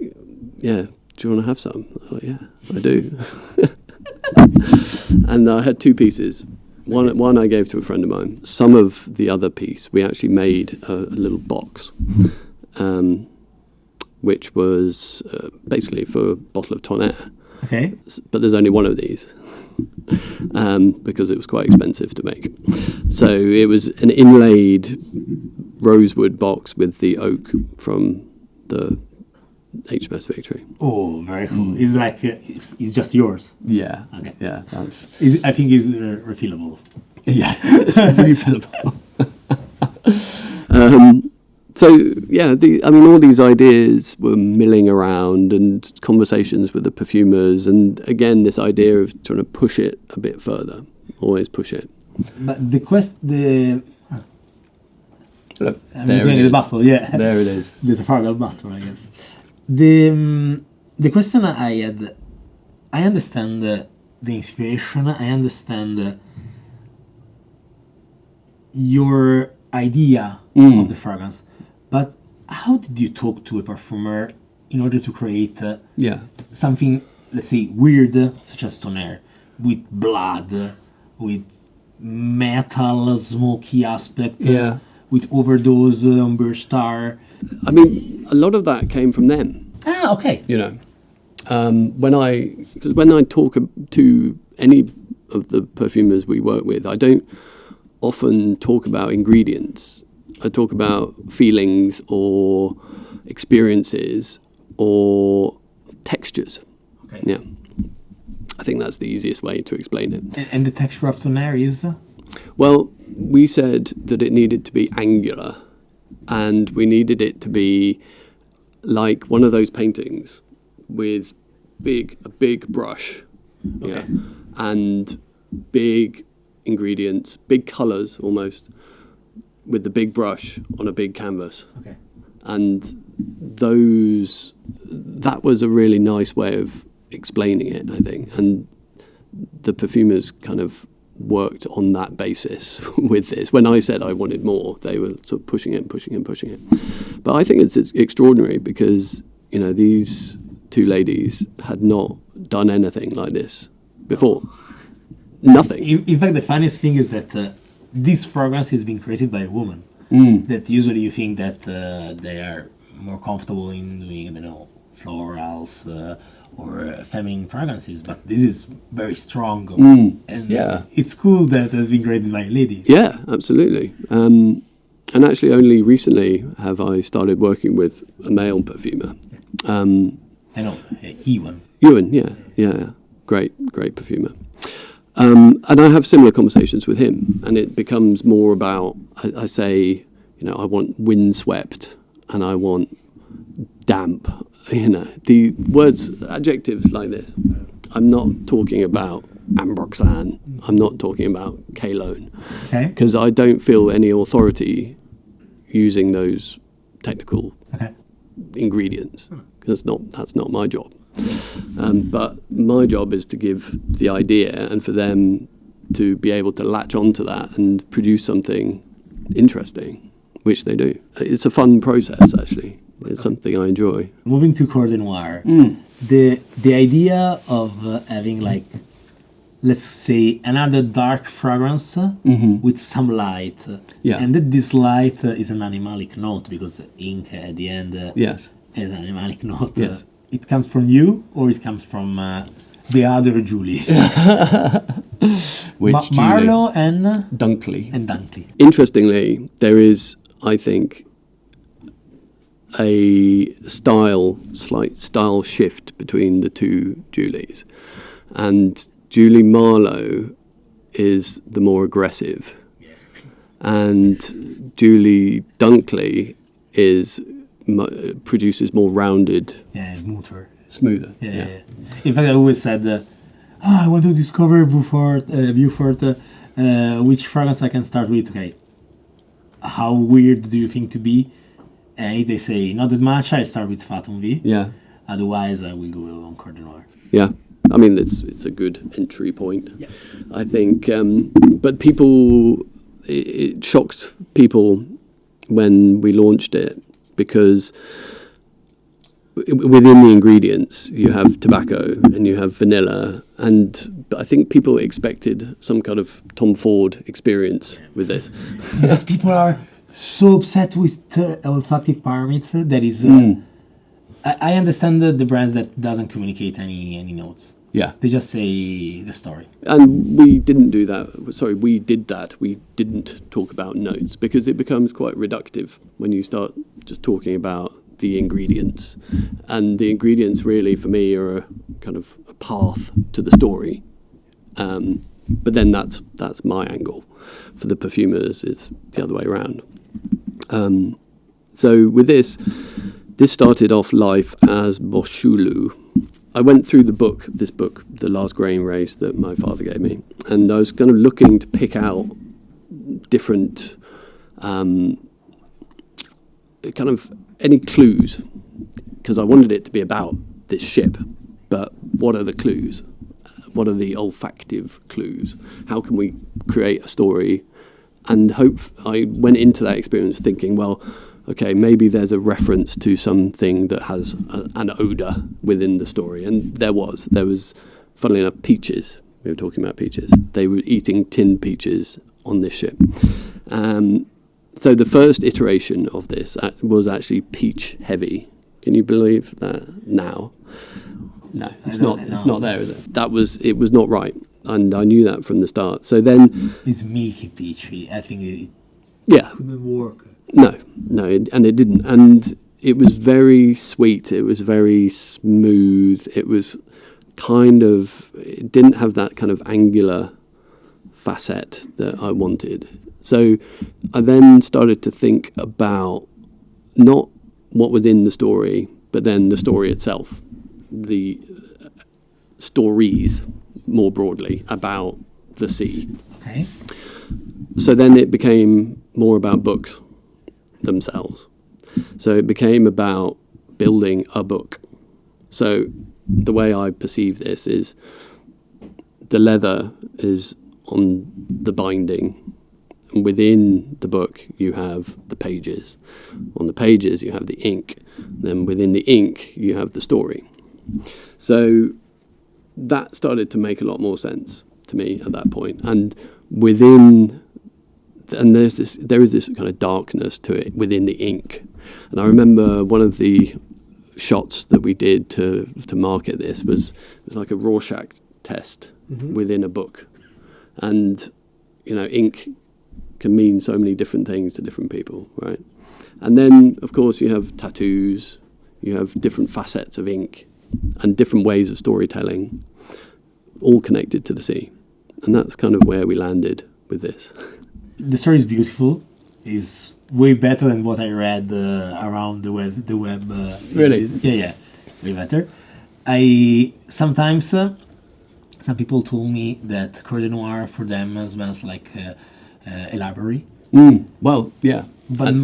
yeah, do you want to have some? I was like, yeah, I do. And I had two pieces. One I gave to a friend of mine. Some of the other piece, we actually made a little box, which was basically for a bottle of Tonnerre. Okay. But there's only one of these. Because it was quite expensive to make. So it was an inlaid rosewood box with the oak from the HMS Victory. Oh, very cool. It's like it's just yours. Yeah. Okay. Yeah. I think it's refillable. Yeah. It's refillable. So yeah, all these ideas were milling around, and conversations with the perfumers, and again, this idea of trying to push it a bit further, always push it. But Look, I'm looking at the bottle, yeah. There it is. The Trafalgar bottle, I guess. The question I had, I understand the inspiration, I understand your idea of the fragrance, but how did you talk to a perfumer in order to create something, let's say, weird, such as Tonnerre, with blood, with metal, smoky aspect, with overdose on birch tar? I mean, a lot of that came from them. Ah, okay. You know, when I talk to any of the perfumers we work with, I don't often talk about ingredients. I talk about feelings or experiences or textures. Okay. Yeah. I think that's the easiest way to explain it. And the texture of Tonnerre is? Well, we said that it needed to be angular, and we needed it to be like one of those paintings with a big brush, and big ingredients, big colours almost, with the big brush on a big canvas. Okay. And that was a really nice way of explaining it, I think. And the perfumers kind of worked on that basis with this. When I said I wanted more, they were sort of pushing it. But I think it's extraordinary because, you know, these two ladies had not done anything like this before. Nothing. In fact, the funniest thing is that this fragrance has been created by a woman. That usually you think that they are more comfortable in doing, I don't know, florals or feminine fragrances, but this is very strong. And it's cool that it has been created by a lady. Yeah, absolutely. And actually only recently have I started working with a male perfumer. I know, Ewan. Yeah. Great perfumer. And I have similar conversations with him, and it becomes more about, I say, you know, I want windswept and I want damp, you know, the words, adjectives like this. I'm not talking about ambroxan, I'm not talking about cologne, because I don't feel any authority using those technical ingredients, because that's not my job. But my job is to give the idea and for them to be able to latch onto that and produce something interesting, which they do. It's a fun process, actually. It's something I enjoy. Moving to Coeur de Noir, the idea of having, like, let's say, another dark fragrance with some light, and that this light is an animalic note, because ink at the end has an animalic note. Yes. It comes from you, or it comes from the other Julie? Which Marlowe and Dunkley. Interestingly, there is, I think, a slight style shift between the two Julies. And Julie Marlowe is the more aggressive. And Julie Dunkley produces more rounded. Yeah, Smoother. Yeah. In fact, I always said, I want to discover Beaufort. Which fragrance I can start with? Okay, how weird do you think to be? And if they say not that much, I start with Fathom V. Yeah. Otherwise, I will go on Coeur de Noir. Yeah. I mean, it's a good entry point. Yeah. I think, but it shocked people when we launched it, because within the ingredients you have tobacco and you have vanilla, and I think people expected some kind of Tom Ford experience with this. Because people are so upset with olfactive pyramids that is... I understand the brands that doesn't communicate any notes. Yeah. They just say the story. And we didn't do that. Sorry, we did that. We didn't talk about notes, because it becomes quite reductive when you start just talking about the ingredients, and the ingredients really for me are a kind of a path to the story. But then that's my angle. For the perfumers, it's the other way around. So with this started off life as Boshulu. I went through this book, The Last Grain Race, that my father gave me, and I was kind of looking to pick out different kind of any clues, because I wanted it to be about this ship, but what are the clues? What are the olfactive clues? How can we create a story? And I went into that experience thinking, well, okay, maybe there's a reference to something that has an odour within the story. And there was, funnily enough, peaches. We were talking about peaches. They were eating tinned peaches on this ship. So the first iteration of this was actually peach heavy. Can you believe that now? No, it's not. No. It's not there, is it? It was not right, and I knew that from the start. So then it's milky peachy. I think it couldn't work. No, and it didn't. And it was very sweet. It was very smooth. It was it didn't have that kind of angular facet that I wanted. So I then started to think about not what was in the story, but then the story itself, the stories more broadly about the sea. Okay. So then it became more about books themselves. So it became about building a book. So the way I perceive this is the leather is on the binding. And within the book, you have the pages. On the pages, you have the ink. Then within the ink, you have the story. So that started to make a lot more sense to me at that point. And there is this kind of darkness to it within the ink. And I remember one of the shots that we did to market this was like a Rorschach test within a book. And, ink can mean so many different things to different people, right? And then, of course, you have tattoos, you have different facets of ink and different ways of storytelling, all connected to the sea. And that's kind of where we landed with this. The story is beautiful. It's way better than what I read around the web. Really? Yeah, way better. Sometimes some people told me that Coeur de Noir for them smells like a library. Well, yeah. But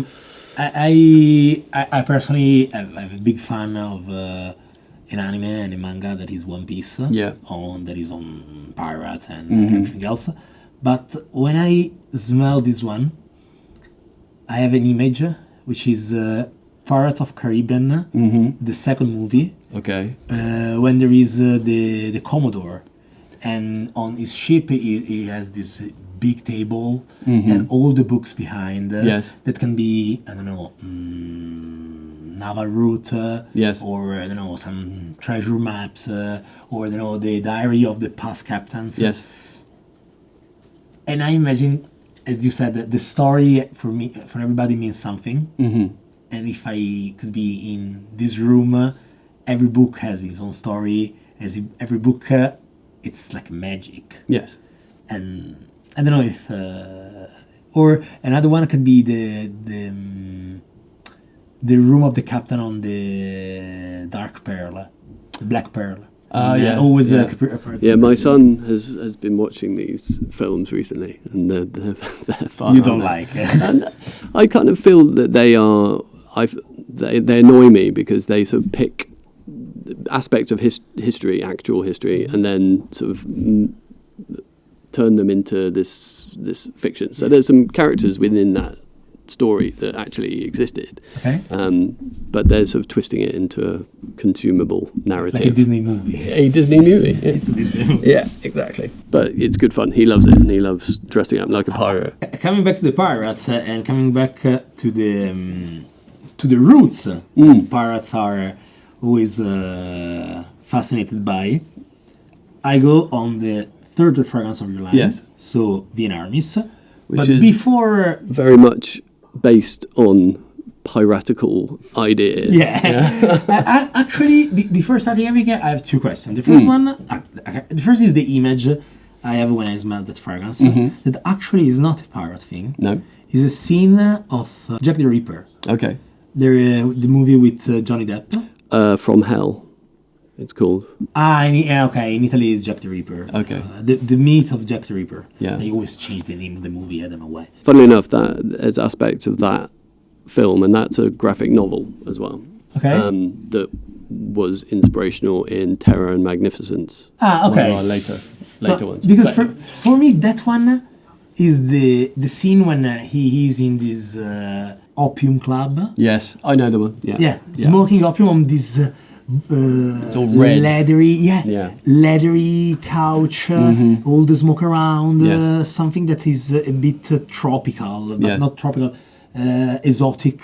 I personally I'm a big fan of an anime and a manga that is One Piece. Yeah. That is on pirates and everything else. But when I smell this one, I have an image which is Pirates of Caribbean, the second movie. Okay. When there is the Commodore, and on his ship he has this big table and all the books behind. Yes. That can be, I don't know, naval route. Yes. Or, I don't know, some treasure maps, or, I don't know, the diary of the past captains. Yes. And I imagine, as you said, that the story for everybody means something. And if I could be in this room, every book has its own story. Every book, it's like magic. Yes. And I don't know if, or another one could be the room of the captain on the Dark Pearl, the Black Pearl. Yeah. Always. Yeah, my son has been watching these films recently, and they're fun. You don't like it. And I kind of feel that they annoy me because they sort of pick aspects of history, actual history, and then sort of turn them into this fiction. So there's some characters within that story that actually existed. Okay. But they're sort of twisting it into a consumable narrative. Like a Disney movie. A Disney movie. Yeah. It's a Disney movie. Yeah, exactly. But it's good fun. He loves it, and he loves dressing up like a pirate. Coming back to the pirates and coming back to the roots pirates are always fascinated by, I go on the third fragrance of your line. Yes. So the Armis. Which but is before... very much based on piratical idea. Yeah. Actually, before starting everything, I have two questions. The first one, the first is the image I have when I smell that fragrance. That actually is not a pirate thing. No. It's a scene of Jack the Ripper. Okay. The movie with Johnny Depp. From Hell, it's called. Okay. In Italy, it's Jack the Ripper. Okay. The myth of Jack the Ripper. Yeah. They always change the name of the movie. I don't know why. Funnily enough, that there's aspects of that film, and that's a graphic novel as well. Okay. That was inspirational in Terror and Magnificence. Okay. One of our later ones. Because for me, that one is the scene when he is in this opium club. Yes, I know the one. Yeah, smoking opium on this it's all red. leathery couch, all the smoke around, Yes. something that is a bit tropical, but not tropical, exotic,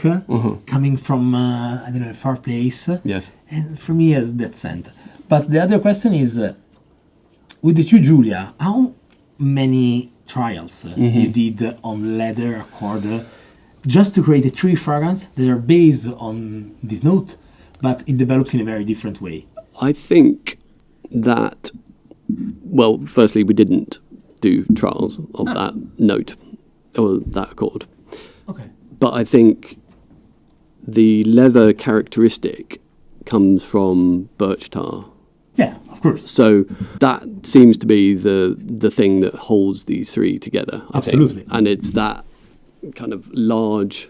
coming from, I don't know, a far place. Yes. And for me, has that scent. But the other question is, with the two Giulia, how many trials you did on leather accord just to create a tree fragrance that are based on this note, but it develops in a very different way? I think that, well, firstly, we didn't do trials of that note or that accord. Okay. But I think the leather characteristic comes from birch tar. Yeah, of course. So that seems to be the thing that holds these three together. I Absolutely. think. And it's that kind of large,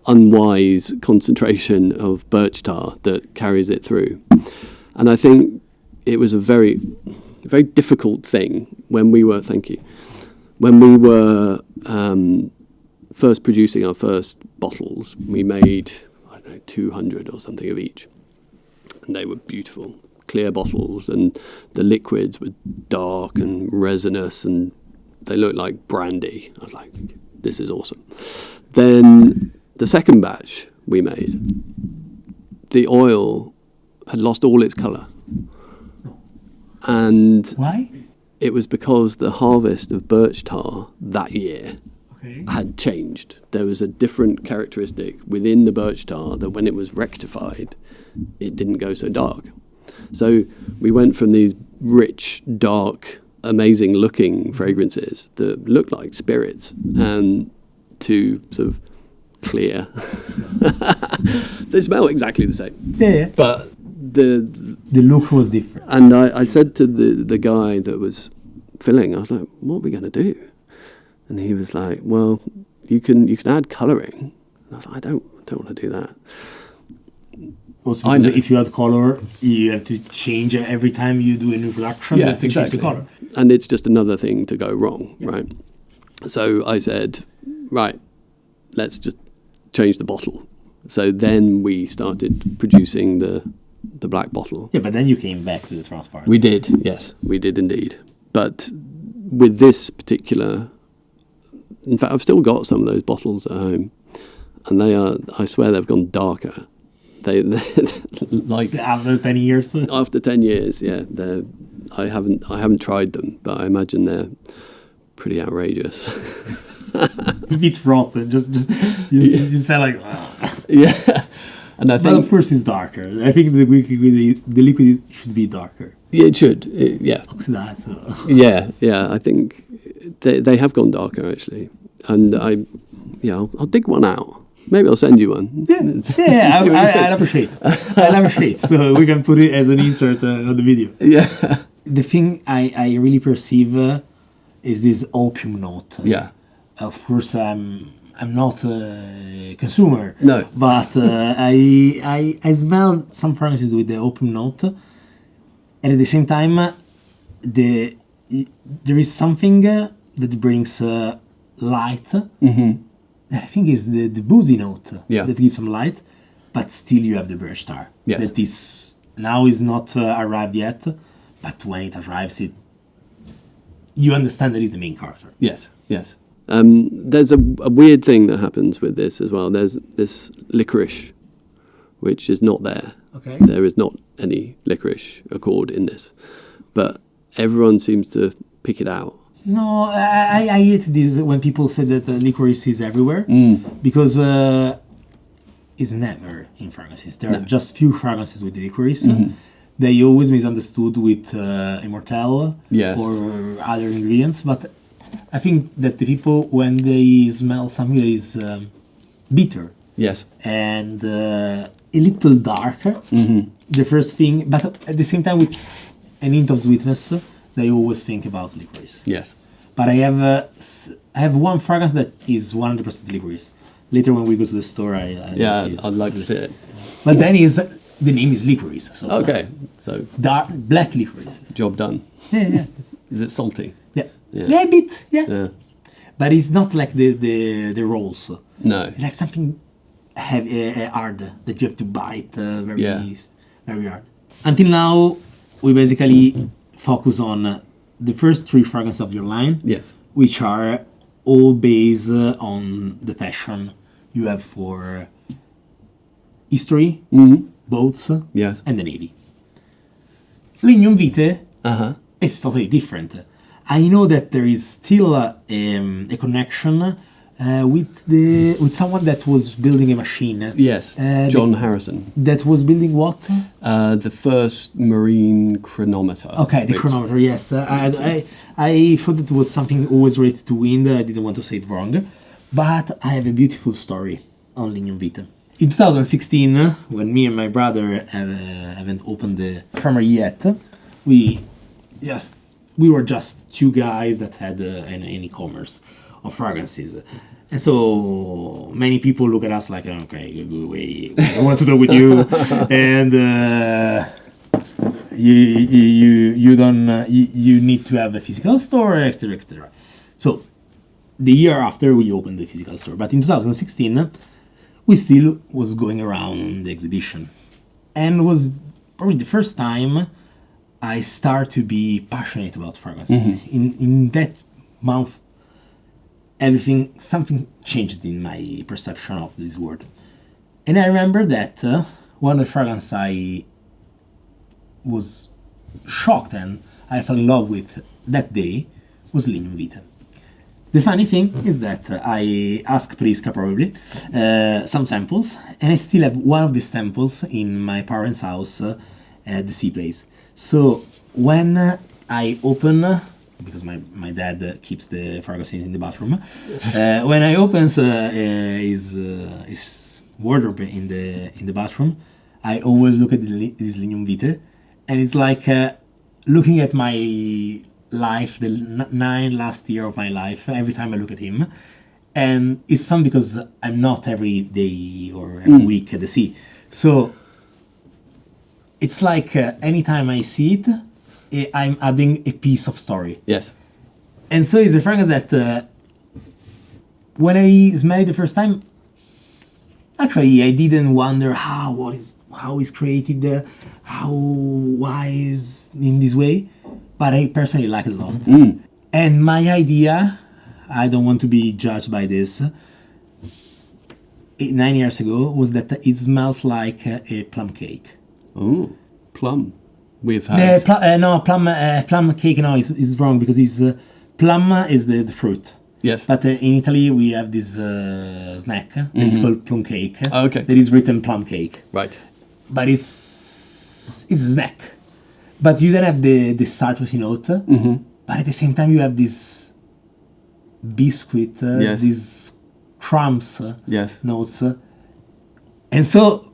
unwise concentration of birch tar that carries it through. And I think it was a very, very difficult thing when we were, first producing our first bottles. We made, I don't know, 200 or something of each. And they were beautiful, clear bottles, and the liquids were dark and resinous, and they looked like brandy. I was like, this is awesome. Then the second batch we made, the oil had lost all its colour. And Why? it was because the harvest of birch tar that year Okay. had changed. There was a different characteristic within the birch tar that when it was rectified, it didn't go so dark. So we went from these rich, dark, amazing looking fragrances that looked like spirits and to sort of clear. They smell exactly the same. Yeah. But the look was different. and I said to the guy that was filling, I was like, what are we going to do? And he was like, well, you can add colouring. And I was like, I don't want to do that. Also, I know. if you add color, you have to change it every time you do a new production. Yeah, you have to exactly. change the color. And it's just another thing to go wrong, right? So I said, right, let's just change the bottle. So then we started producing the black bottle. Yeah, but then you came back to the transparent. We did, yes, we did indeed. But with this particular, in fact, I've still got some of those bottles at home, and they are, I swear they've gone darker. They like After 10 years? after 10 years, yeah. I haven't tried them, but I imagine they're pretty outrageous. A bit rotten. You just felt like... Yeah, and I But think of course it's darker. I think the liquid should be darker. it should, yeah. Oxidized. So. Yeah. I think they have gone darker actually, and I'll dig one out. Maybe I'll send you one. Yeah, I'll appreciate. I'll appreciate. So we can put it as an insert on the video. Yeah. The thing I really perceive is this opium note. Yeah. Of course, I'm not a consumer. No. But I smell some fragrances with the opium note, and at the same time, there is something that brings light. Mm-hmm. That I think is the boozy note that gives some light, but still you have the birch tar. Yes. That is now is not arrived yet, but when it arrives, you understand that is the main character. Yes. There's a weird thing that happens with this as well. There's this licorice, which is not there. Okay. There is not any licorice accord in this, but everyone seems to pick it out. No, I hate this when people say that licorice is everywhere, because is never in fragrances. There No. are just few fragrances with licorice. Mm-hmm. They always misunderstood with immortelle Yes. or other ingredients. But I think that the people, when they smell something that is bitter Yes. and a little darker, the first thing, but at the same time with an hint of sweetness, they always think about licorice. Yes. But I have one fragrance that is 100% licorice. Later when we go to the store, I'd like to see it. But then the name is licorice. So Okay, so dark black licorice. job done. Yeah. Is it salty? Yeah. Yeah. Yeah, a bit. Yeah. Yeah. But it's not like the rolls. No. It's like something heavy, hard that you have to bite very hard. Until now, we basically focus on the first three fragrances of your line, Yes. which are all based on the passion you have for history, boats, Yes. and the navy. Lignum Vitae Uh-huh. is totally different. I know that there is still a connection with someone that was building a machine. Yes. John Harrison. That was building what? The first marine chronometer. Okay, the which- chronometer. Yes, I thought it was something always related to wind. I didn't want to say it wrong, but I have a beautiful story on Lignum Vitae. In 2016, when me and my brother haven't opened the farmer yet, we were just two guys that had an e-commerce of fragrances. And so many people look at us like, okay, we want to talk with you, and you need to have a physical store, etc., etc. So the year after we opened the physical store, but in 2016 we still was going around the exhibition, and was probably the first time I start to be passionate about fragrances. In that month, something changed in my perception of this word. And I remember that one of the fragrances I was shocked and I fell in love with that day was Lignum Vitae. The funny thing is that I asked Prisca probably some samples, and I still have one of these samples in my parents' house at the Sea Place. So when I open, because my dad keeps the fragrances in the bathroom, when I open his wardrobe in the bathroom, I always look at this Lignum Vitae, and it's like looking at my life, the 9 last year of my life, every time I look at him. And it's fun because I'm not every day or every week at the sea. So it's like anytime I see it, I'm adding a piece of story. Yes. And so it's a fragrance that when I smelled it the first time, actually I didn't wonder how is created, why is in this way, but I personally like it a lot. And my idea, I don't want to be judged by this, 9 years ago, was that it smells like a plum cake. Oh, plum. We've had. Plum cake. No, is wrong because plum is the fruit. Yes. But in Italy we have this snack that is called plum cake. Oh, okay. That is written plum cake. Right. But it's a snack. But you don't have the citrusy note. But at the same time you have this biscuit, Yes. these crumbs Yes. notes. And so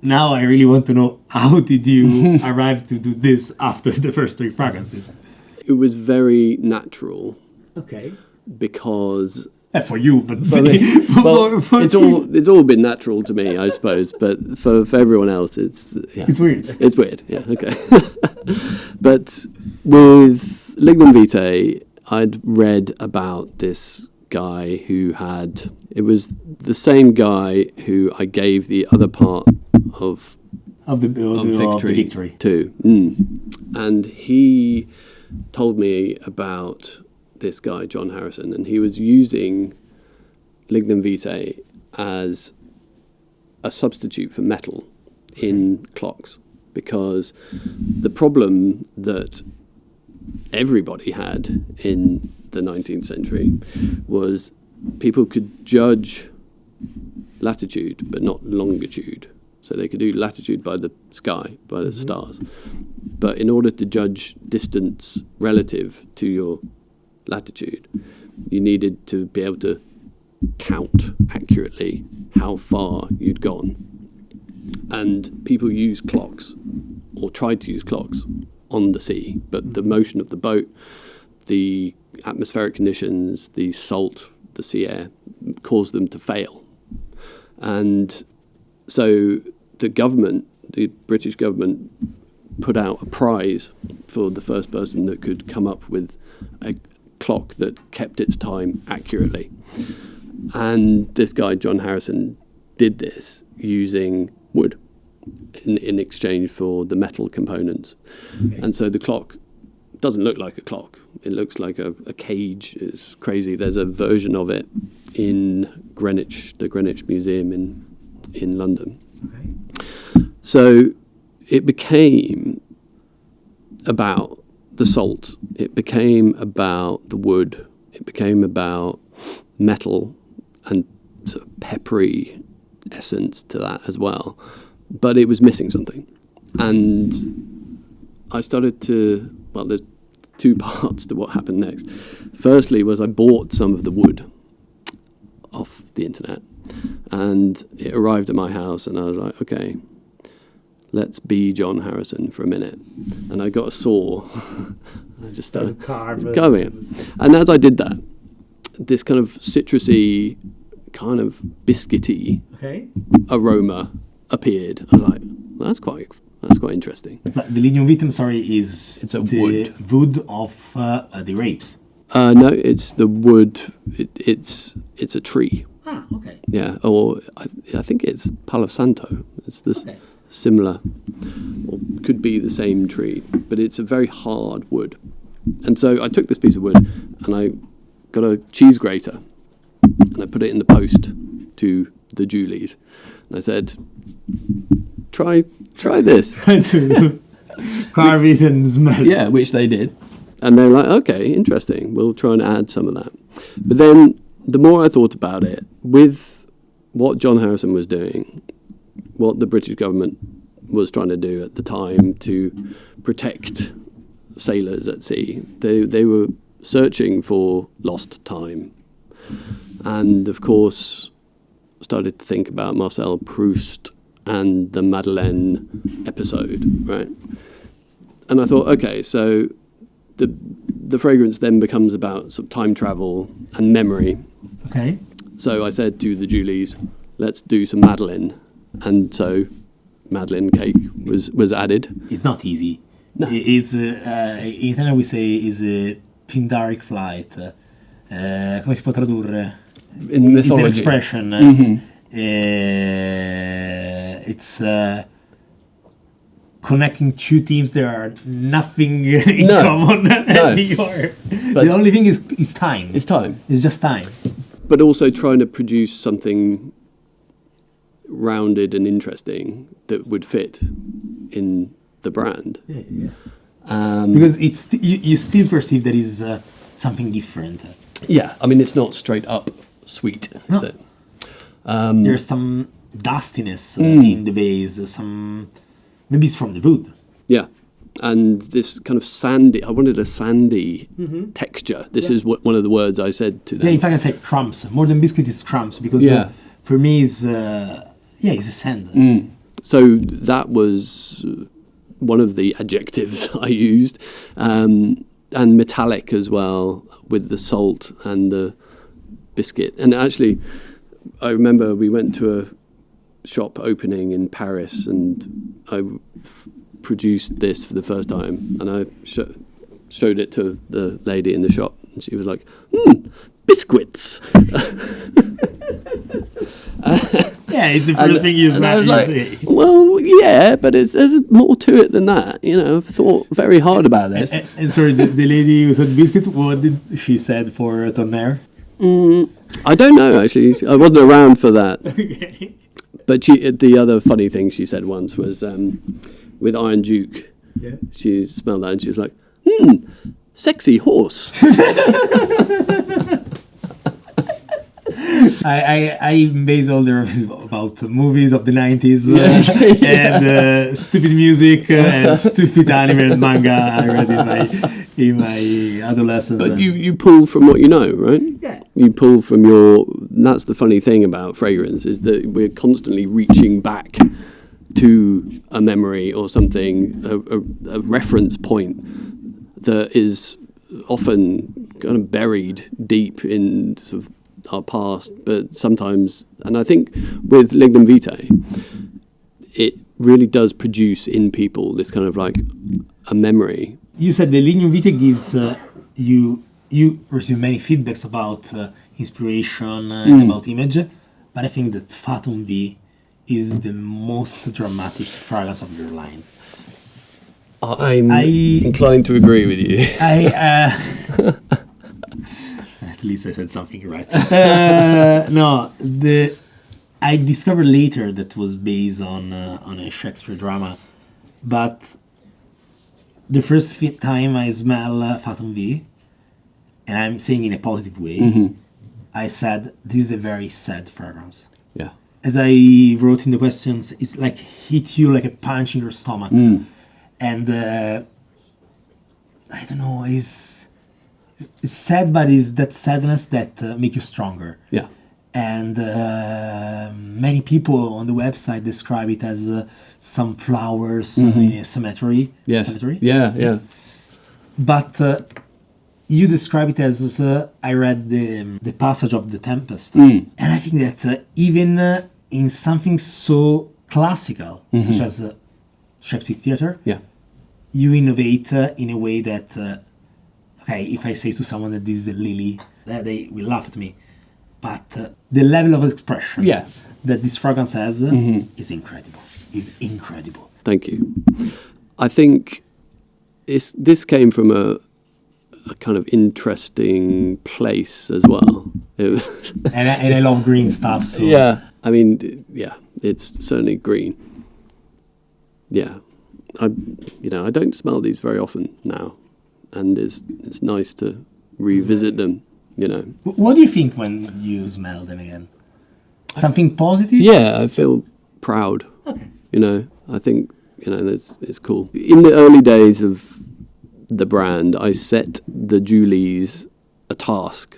now I really want to know, how did you arrive to do this after the first 3 fragrances? It was very natural Okay. because For you, but for me, well, it's all been natural to me, I suppose. But for everyone else, it's weird. It's weird. Yeah. Okay. But with Lignum Vitae, I'd read about this guy who had. It was the same guy who I gave the other part of the victory to, and he told me about this guy John Harrison, and he was using Lignum Vitae as a substitute for metal in clocks, because the problem that everybody had in the 19th century was people could judge latitude, but not longitude. So they could do latitude by the sky, by the stars. But in order to judge distance relative to your latitude, you needed to be able to count accurately how far you'd gone. And people use clocks, or tried to use clocks, on the sea. But the motion of the boat, the atmospheric conditions, the salt, the sea air, caused them to fail. And so the government, the British government, put out a prize for the first person that could come up with a clock that kept its time accurately. And this guy, John Harrison, did this using wood in exchange for the metal components. Okay. And so the clock doesn't look like a clock. It looks like a cage. It's crazy. There's a version of it in Greenwich, the Greenwich Museum in London. Okay. So it became about the salt. It became about the wood. It became about metal and sort of peppery essence to that as well. But it was missing something. And I started to, well, there's two parts to what happened next. Firstly was I bought some of the wood off the internet, and it arrived at my house, and I was like, okay, let's be John Harrison for a minute. And I got a saw. I just started carving it. And as I did that, this kind of citrusy, kind of biscuity aroma appeared. I was like, well, that's quite interesting. But the Lignum Vitae, it's a the wood of the grapes. No, it's the wood. It's a tree. Ah, okay. Yeah, or I think it's Palo Santo. It's this similar, or could be the same tree, but it's a very hard wood. And so I took this piece of wood and I got a cheese grater and I put it in the post to the Julies. And I said, try this. Try to carve it and smell. Yeah, which they did. And they're like, okay, interesting. We'll try and add some of that. But then the more I thought about it, with what John Harrison was doing, what the British government was trying to do at the time to protect sailors at sea, they were searching for lost time. And of course, started to think about Marcel Proust and the Madeleine episode, right? And I thought, okay, so the fragrance then becomes about sort of time travel and memory. Okay. So I said to the Julies, let's do some Madeleine. And so Madeleine cake was added. It's not easy. No. It's, in Italian we say, is a Pindaric flight. Come si può tradurre? In mythology. It's an expression. Mm-hmm. It's connecting two teams that are nothing in common. No. The only thing is time. It's time. It's just time. But also trying to produce something rounded and interesting that would fit in the brand. Yeah. Because it's you still perceive there is something different. Yeah, I mean, it's not straight up sweet. No. Is it? There's some dustiness in the base, maybe it's from the wood. Yeah, and this kind of sandy, I wanted a sandy texture. This is one of the words I said to them. Yeah, in fact I said crumbs. More than biscuit is crumbs, because for me it's a sand. So that was one of the adjectives I used. And metallic as well, with the salt and the biscuit. And actually, I remember we went to a shop opening in Paris, and I produced this for the first time, and I showed it to the lady in the shop, and she was like, biscuits. Yeah, it's the first thing you say. Well, yeah, but there's more to it than that. You know, I've thought very hard about this. And sorry, the lady who said biscuits, what did she said for Tonnerre? I don't know, actually. I wasn't around for that. Okay. But the other funny thing she said once was with Iron Duke. Yeah. She smelled that and she was like, sexy horse. I base all the reviews about movies of the 90s and stupid music and stupid anime and manga I read in my adolescence. But you pull from what you know, right? Yeah. You pull from your... That's the funny thing about fragrance, is that we're constantly reaching back to a memory or something, a reference point that is often kind of buried deep in sort of our past, but sometimes, and I think with Lignum Vitae, it really does produce in people this kind of like a memory. You said the Lignum Vitae gives you receive many feedbacks about inspiration and about image, but I think that Fathom V is the most dramatic fragrance of your line. I'm inclined to agree with you. At least I said something right. No, I discovered later that was based on a Shakespeare drama, but the first time I smell Fathom V, and I'm saying in a positive way, I said this is a very sad fragrance. Yeah. As I wrote in the questions, it's like hit you like a punch in your stomach, and I don't know, it's sad, but it's that sadness that make you stronger. Yeah. And many people on the website describe it as some flowers in a cemetery. Yes. Cemetery. Yeah. But you describe it as I read the passage of the Tempest, and I think that even in something so classical such as Shakespeare theater, you innovate in a way that okay, if I say to someone that this is a lily, they will laugh at me. But the level of expression that this fragrance has is incredible. Is incredible. Thank you. I think this came from a kind of interesting place as well. And I love green stuff. So. Yeah, I mean, it's certainly green. Yeah, I don't smell these very often now, and it's nice to revisit them. What do you think when you smell them again? Something positive? Yeah, I feel proud. Okay. I think it's cool. In the early days of the brand, I set the Julies a task,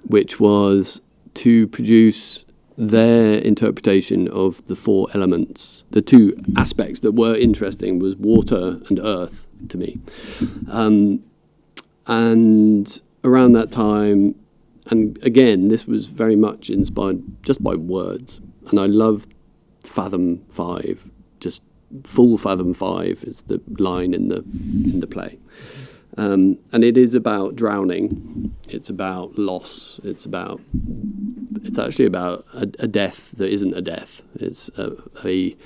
which was to produce their interpretation of the four elements. The two aspects that were interesting was water and earth to me, and around that time, and again, this was very much inspired just by words, and I love Fathom V, just full Fathom V is the line in the play, and it is about drowning, it's about loss, it's actually about a death that isn't a death, it's a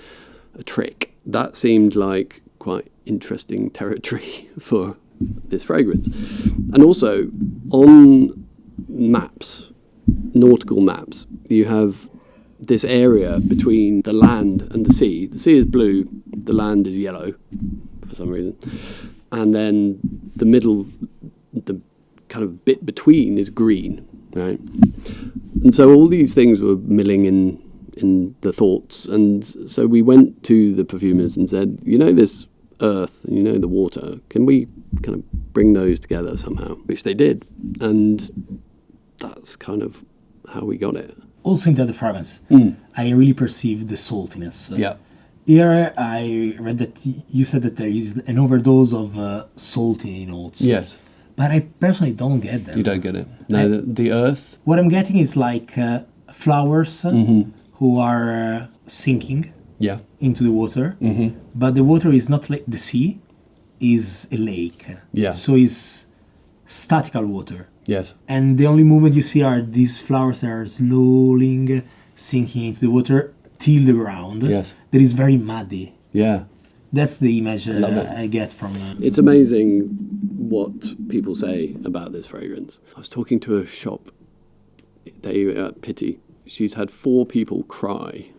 trick. That seemed like quite interesting territory for this fragrance. And also on maps, nautical maps, you have this area between the land and the sea. The sea is blue, the land is yellow for some reason, and then the middle, the kind of bit between is green, right? And so all these things were milling in the thoughts, and so we went to the perfumers and said, this earth and the water, can we kind of bring those together somehow? Which they did, and that's kind of how we got it. Also in the other fragrance, I really perceived the saltiness. Yeah. Here I read that you said that there is an overdose of salty notes. Yes. But I personally don't get that. You don't get it. No, the earth. What I'm getting is like flowers who are sinking into the water, but the water is not like the sea, is a lake. Yeah. So it's statical water. Yes. And the only movement you see are these flowers that are slowly sinking into the water till the ground. Yes. That is very muddy. Yeah. That's the image Love it. I get from It's amazing what people say about this fragrance. I was talking to a shop, Pity. She's had 4 people cry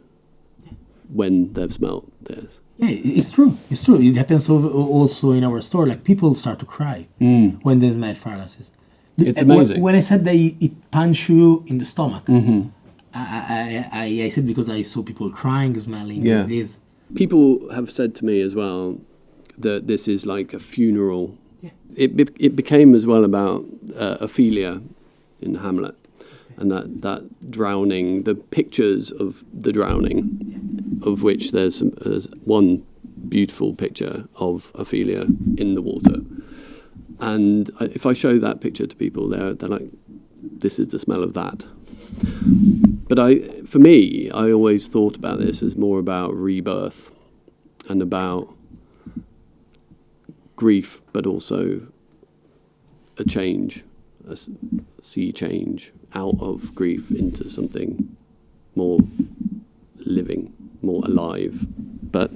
when they've smelled this. Yeah, it's true. It's true. It happens also in our store. Like people start to cry when they smell fragrances It's amazing. When I said that it punch you in the stomach, Mm-hmm. I said because I saw people crying, smelling Yeah. this. People have said to me as well that this is like a funeral. Yeah. It became as well about Ophelia in Hamlet, and that drowning, the pictures of the drowning, of which there's one beautiful picture of Ophelia in the water. And if I show that picture to people, they're like, this is the smell of that. But for me, I always thought about this as more about rebirth and about grief, but also a change, a sea change out of grief into something more living, more alive. But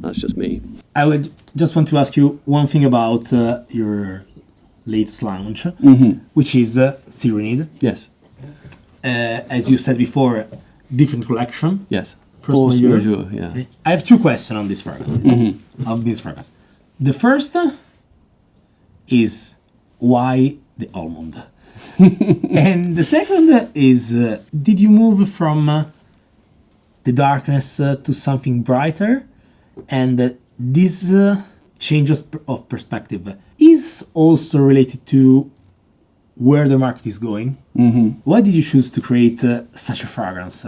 that's just me. I would just want to ask you one thing about your latest launch, which is Serenade. Yes. As you said before, different collection. Yes. Force majeure, yeah. Okay. I have two questions on this fragrance. Of this fragrance. The first is why the almond? And the second is, did you move from the darkness to something brighter? And this change of perspective is also related to where the market is going. Why did you choose to create such a fragrance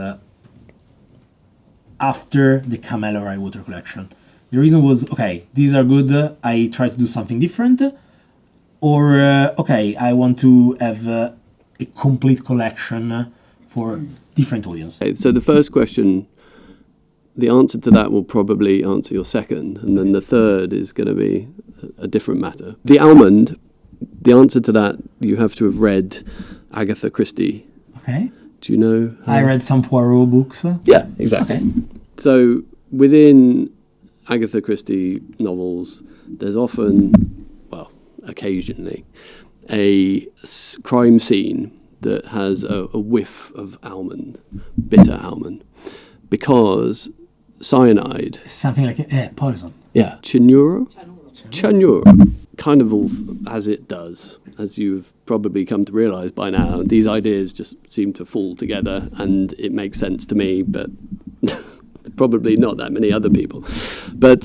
after the Camellia Water collection? The reason was, okay, these are good, I try to do something different, or okay, I want to have a complete collection for different audience. Okay, so the first question, the answer to that will probably answer your second, and then the third is going to be a different matter. The almond, the answer to that, you have to have read Agatha Christie. Okay. Do you know her? I read some Poirot books. Yeah, exactly. Okay. So within Agatha Christie novels, there's often, well, occasionally, a crime scene that has a whiff of almond, bitter almond, because cyanide. Something like poison. Yeah. Cianuro. Kind of all as it does. As you've probably come to realise by now, these ideas just seem to fall together and it makes sense to me, but probably not that many other people. But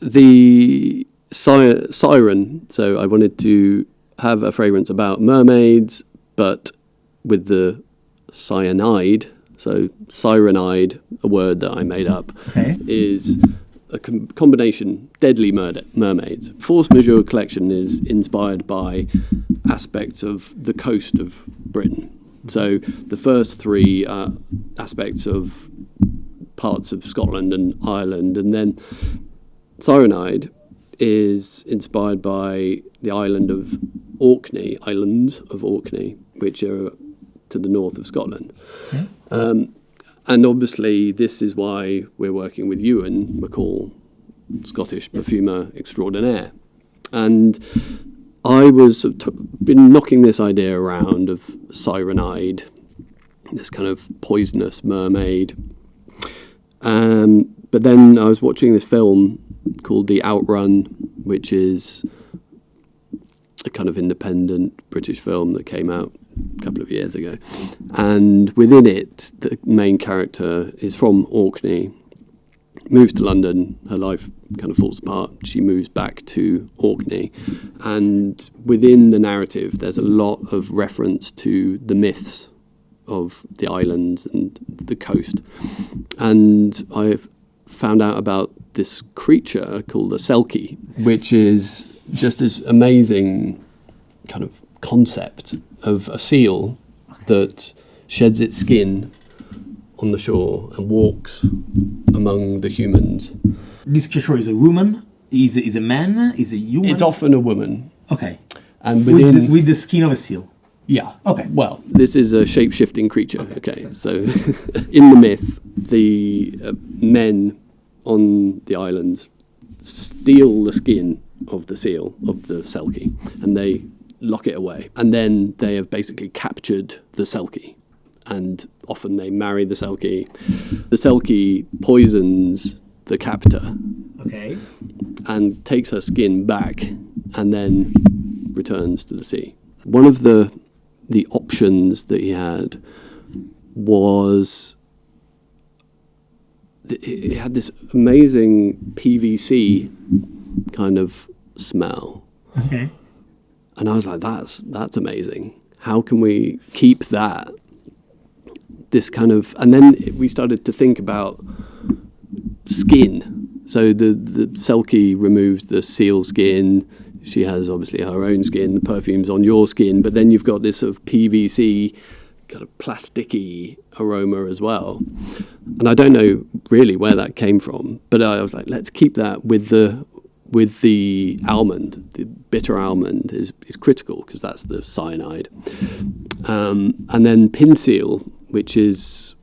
the siren, so I wanted to have a fragrance about mermaids, but with the cyanide, so cyrenide, a word that I made up, is a combination, deadly mermaids. Force majeure collection is inspired by aspects of the coast of Britain. So the first three aspects of parts of Scotland and Ireland, and then Cyrenide is inspired by the islands of Orkney, which are to the north of Scotland. And obviously this is why we're working with Ewan McCall, Scottish perfumer extraordinaire. And I been knocking this idea around of Cyrenide, this kind of poisonous mermaid. But then I was watching this film called The Outrun, which is a kind of independent British film that came out a couple of years ago. And within it, the main character is from Orkney, moves to London, her life kind of falls apart, she moves back to Orkney, and within the narrative there's a lot of reference to the myths of the islands and the coast. And I found out about this creature called a selkie, which is just this amazing kind of concept of a seal that sheds its skin on the shore and walks among the humans. This creature is a woman, is a man, is a human? It's often a woman. Okay. And with the skin of a seal? Yeah. Okay. Well, this is a shape-shifting creature. Okay. So in the myth, the men on the islands steal the skin of the seal, of the selkie, and they lock it away. And then they have basically captured the selkie. And often they marry the selkie. The selkie poisons the captor. Okay. And takes her skin back and then returns to the sea. One of the options that he had was it had this amazing PVC kind of smell. Okay. And I was like, that's amazing. How can we keep that? This kind of, and then we started to think about skin. So the Selkie removes the seal skin. She has obviously her own skin. The perfume's on your skin, but then you've got this sort of PVC kind of plasticky aroma as well. And I don't know really where that came from, but I was like, let's keep that with the almond. The bitter almond is critical because that's the cyanide. And then pin seal, which is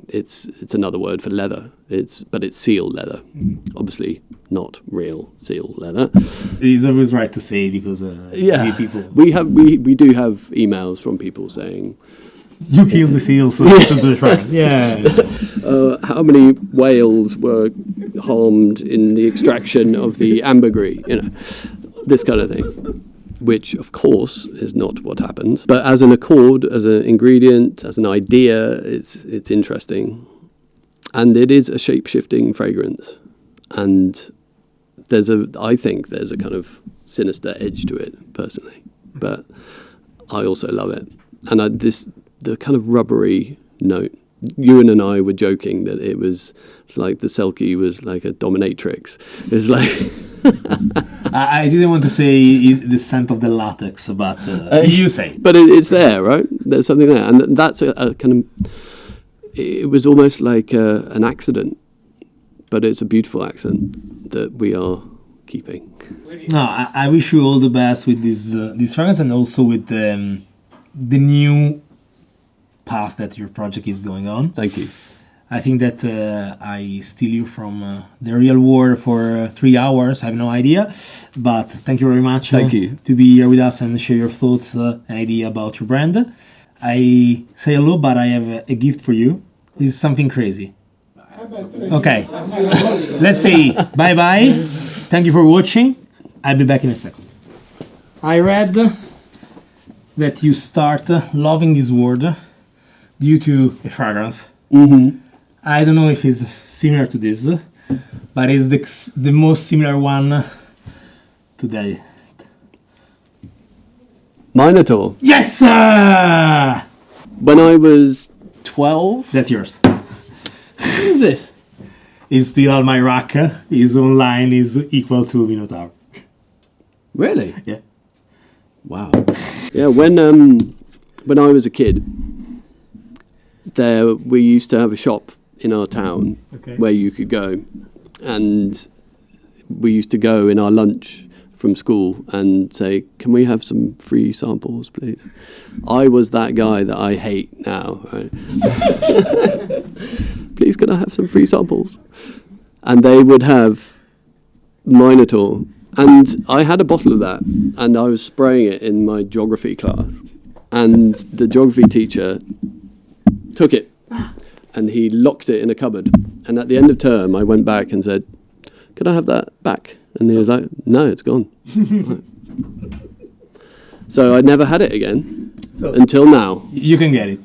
it's another word for leather. It's seal leather, obviously not real seal leather. It's always right to say because people we do have emails from people saying you killed the seals. How many whales were harmed in the extraction of the ambergris? This kind of thing. Which, of course, is not what happens. But as an accord, as an ingredient, as an idea, it's interesting. And it is a shape-shifting fragrance. And I think there's a kind of sinister edge to it, personally. But I also love it. And the kind of rubbery note. Ewan and I were joking that it's like the Selkie was like a dominatrix. It's like... I didn't want to say the scent of the latex, but you say. But it's there, right? There's something there. And that's a kind of... It was almost like an accident, but it's a beautiful accent that we are keeping. No, I wish you all the best with this fragrance and also with the new path that your project is going on. Thank you. I think that I steal you from the real world for 3 hours. I have no idea, but thank you very much. Thank you to be here with us and share your thoughts and idea about your brand. I say hello, but I have a gift for you. This is something crazy. Okay, let's say bye bye. Thank you for watching. I'll be back in a second. I read that you start loving this word due to a fragrance. Mm-hmm. I don't know if it's similar to this, but it's the most similar one today. Minotaur. Yes, sir! When I was 12. That's yours. What is this? It's still on my rack. Is online. Is equal to Minotaur. Really? Yeah. Wow. Yeah. When I was a kid, we used to have a shop in our town where you could go, and we used to go in our lunch from school and say, can we have some free samples, please? I was that guy that I hate now, right? Please, can I have some free samples? And they would have Minotaur, and I had a bottle of that, and I was spraying it in my geography class, and the geography teacher took it and he locked it in a cupboard, and at the end of term I went back and said, could I have that back? And he was like, no, it's gone. So I never had it again until now. You can get it.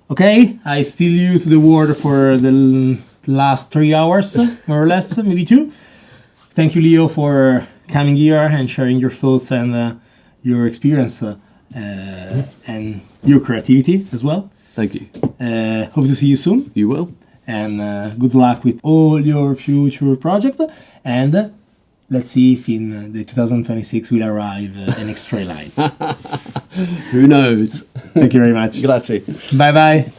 Okay, I steal you to the world for the last 3 hours, more or less, maybe 2. Thank you, Leo, for coming here and sharing your thoughts and your experience and your creativity as well. Thank you. Hope to see you soon. You will. And good luck with all your future projects. And let's see if in the 2026 will arrive an extra line. Who knows? Thank you very much. Grazie. Bye bye.